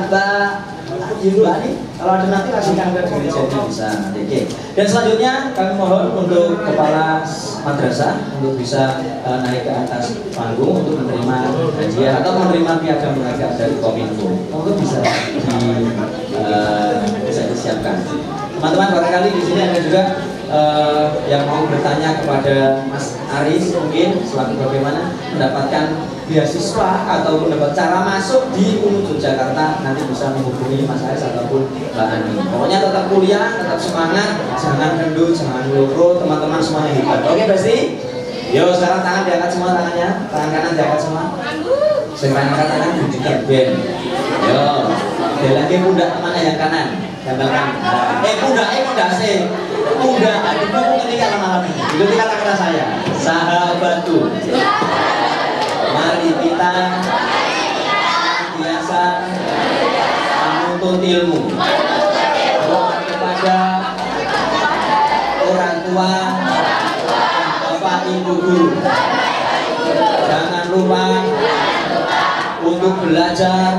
Ibu Ani, kalau ada nanti kasihkan ke dirjennya bisa nanti. Oke. Dan selanjutnya kami mohon untuk kepala madrasah untuk bisa naik ke atas panggung untuk menerima hadiah atau menerima piagam penghargaan dari Kominfo. Untuk bisa disiapkan. Teman-teman, barangkali di sini ada juga yang mau bertanya kepada Mas Aris mungkin selaku bagaimana mendapatkan beasiswa ataupun dapat cara masuk di UNU Yogyakarta, nanti bisa menghubungi Mas Aris ataupun Mbak Ani. Pokoknya tetap kuliah, tetap semangat, jangan kendut, jangan loro, teman-teman semuanya hebat. Oke, Besti? Yo, sekarang tangan diangkat semua tangannya, tangan kanan diangkat semua. Sekarang angkat tangan diangkat ben. Yo, lagi pundak mana yang kanan? Gambarkan. Pundak sih. Pundak, adikku ketika malam ini. Ikuti kata-kata saya. Sahabatku. Mari kita biasa menuntut ilmu kepada orang tua dan bapak ibu guru. Jangan lupa untuk belajar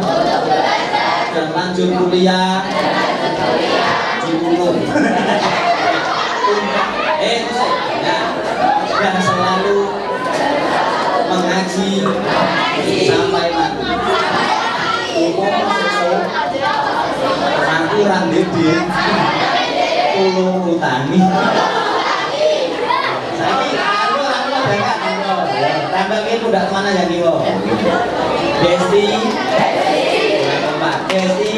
dan lanjut kuliah di UNU. Dan selalu mengaji sampai mati. Aku randede tulung utami. Tambahnya udah kemana ya Niwo? Besti, Besti,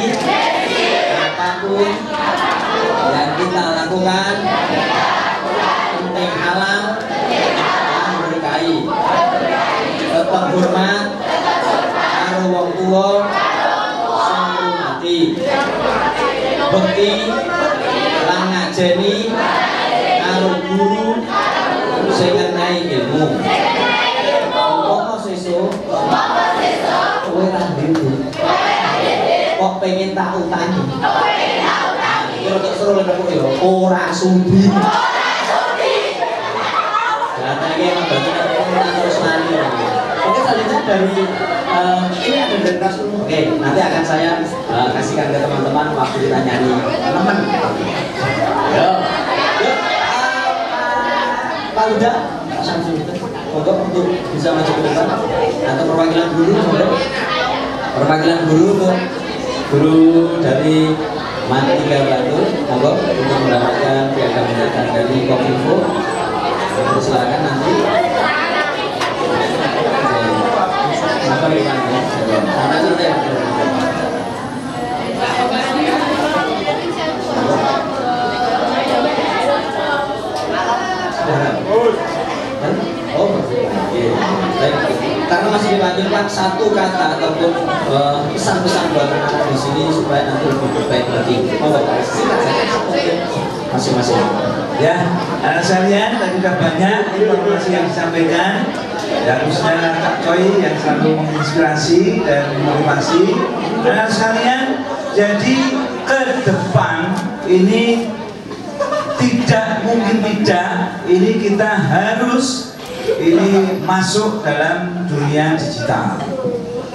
apapun yang kita lakukan penting alam yang berkahi, tetap hormat karo wong tuwa sing ngurmati, bekti lan ngajeni karo guru sing ngenai ilmu. Umpama sesuk kowe ra ndek kok pengen tak utangi. Kok seru lho kok yo ora sudi. Katanya membantu terus lari. Oke, selanjutnya dari ini ada dari kelas dulu. Oke, nanti akan saya kasihkan ke teman-teman waktu kita nyanyi teman. Yo, Pak Uda, Pak Samsul, untuk bisa maju ke depan atau perwakilan guru, perwakilan guru untuk guru dari Mandika Bantul, monggo untuk mendapatkan piagam penghargaan dari Kominfo. Silakan nanti. Apa gimana? Karena sudah. Karena masih dilanjutkan satu kata ataupun pesan-pesan buat anak-anak di sini supaya nanti lebih baik lagi. Masing-masing. Ya, anak sekalian, tadi sudah banyak informasi yang disampaikan. Ya, khususnya Kak Choi yang selalu menginspirasi dan memotivasi. Anak sekalian, jadi ke depan ini tidak mungkin tidak, ini kita harus masuk dalam dunia digital.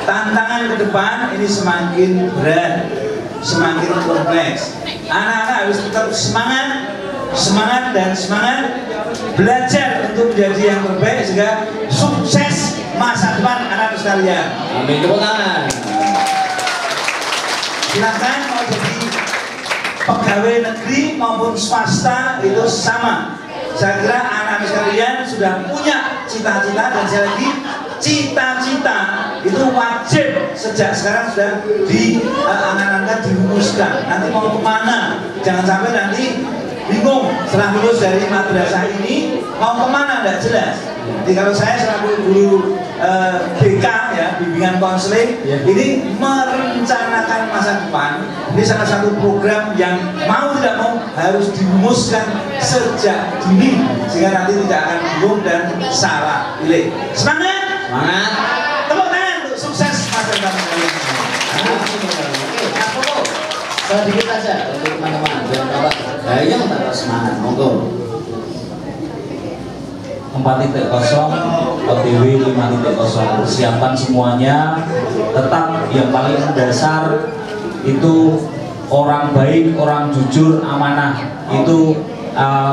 Tantangan ke depan ini semakin berat, semakin kompleks. Anak-anak harus tetap semangat dan semangat belajar untuk menjadi yang terbaik sehingga sukses masa depan anak sekalian. Amin, tepuk tangan. Silakan mau jadi pegawai negeri maupun swasta itu sama. Saya kira anak sekalian sudah punya cita-cita, dan sekali lagi cita-cita itu wajib sejak sekarang sudah diangan-angan, dirumuskan. Nanti mau kemana? Jangan sampai nanti bingung setelah lulus dari madrasah ini mau kemana, tidak jelas. Jadi kalau saya selaku guru BK ya, bimbingan konseling, ini merencanakan masa depan. Ini salah satu program yang mau tidak mau harus dirumuskan sejak dini sehingga nanti tidak akan bingung dan salah pilih. Semangat! Semangat! Tepuk tangan untuk sukses masa depan kalian. Sedikit aja untuk teman-teman biar Bapak yang tetap semangat, monggo. 4.0 OTW 5.0 persiapan semuanya. Tetap yang paling dasar itu orang baik, orang jujur, amanah. Itu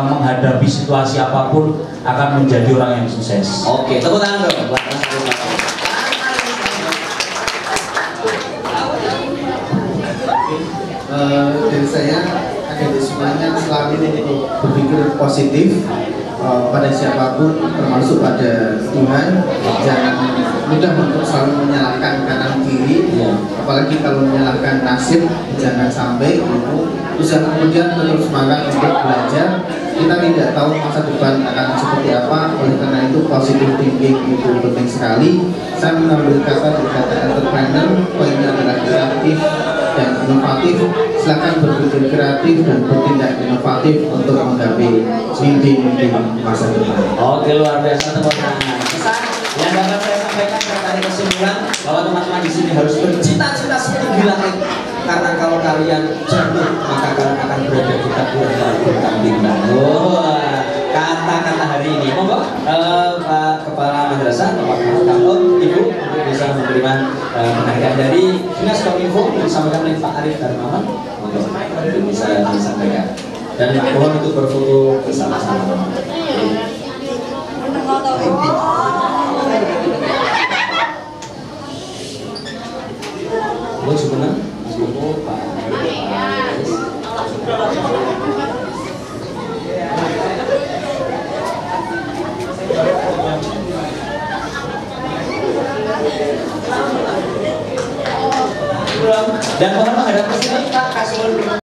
menghadapi situasi apapun akan menjadi orang yang sukses. Oke, tepuk tangan dong. Dari saya adik-adik semuanya selalu untuk berpikir positif pada siapapun, termasuk pada Tuhan. Jangan mudah untuk selalu menyalahkan kanan kiri, apalagi kalau menyalahkan nasib. Jangan sampai itu. Terus kemudian terus semangat untuk belajar. Kita tidak tahu masa depan akan seperti apa, oleh karena itu positive thinking itu penting sekali. Saya mengambil kata dari kata entrepreneur, poinnya adalah kreatif dan inovatif. Silakan berpikir kreatif dan bertindak inovatif untuk menggapai mimpi-mimpi masa depan. Oke, luar biasa, tepuk tangan. Pesan yang dapat saya sampaikan dari kesimpulan bahwa teman-teman di sini harus bercita-cita setinggi langit, karena kalau kalian jatuh maka kalian akan berada di bintang bintang. Kata-kata hari ini, monggo Pak Kepala Madrasah, Bapak Kantor, Ibu untuk bisa menerima penghargaan dari Dinas Kominfo disampaikan oleh Pak Arif Darmawan. Monggo bisa disampaikan dan mohon untuk berfoto bersama-sama. Sebenarnya Pak dan mohon menghadap ke sini Pak Kasih.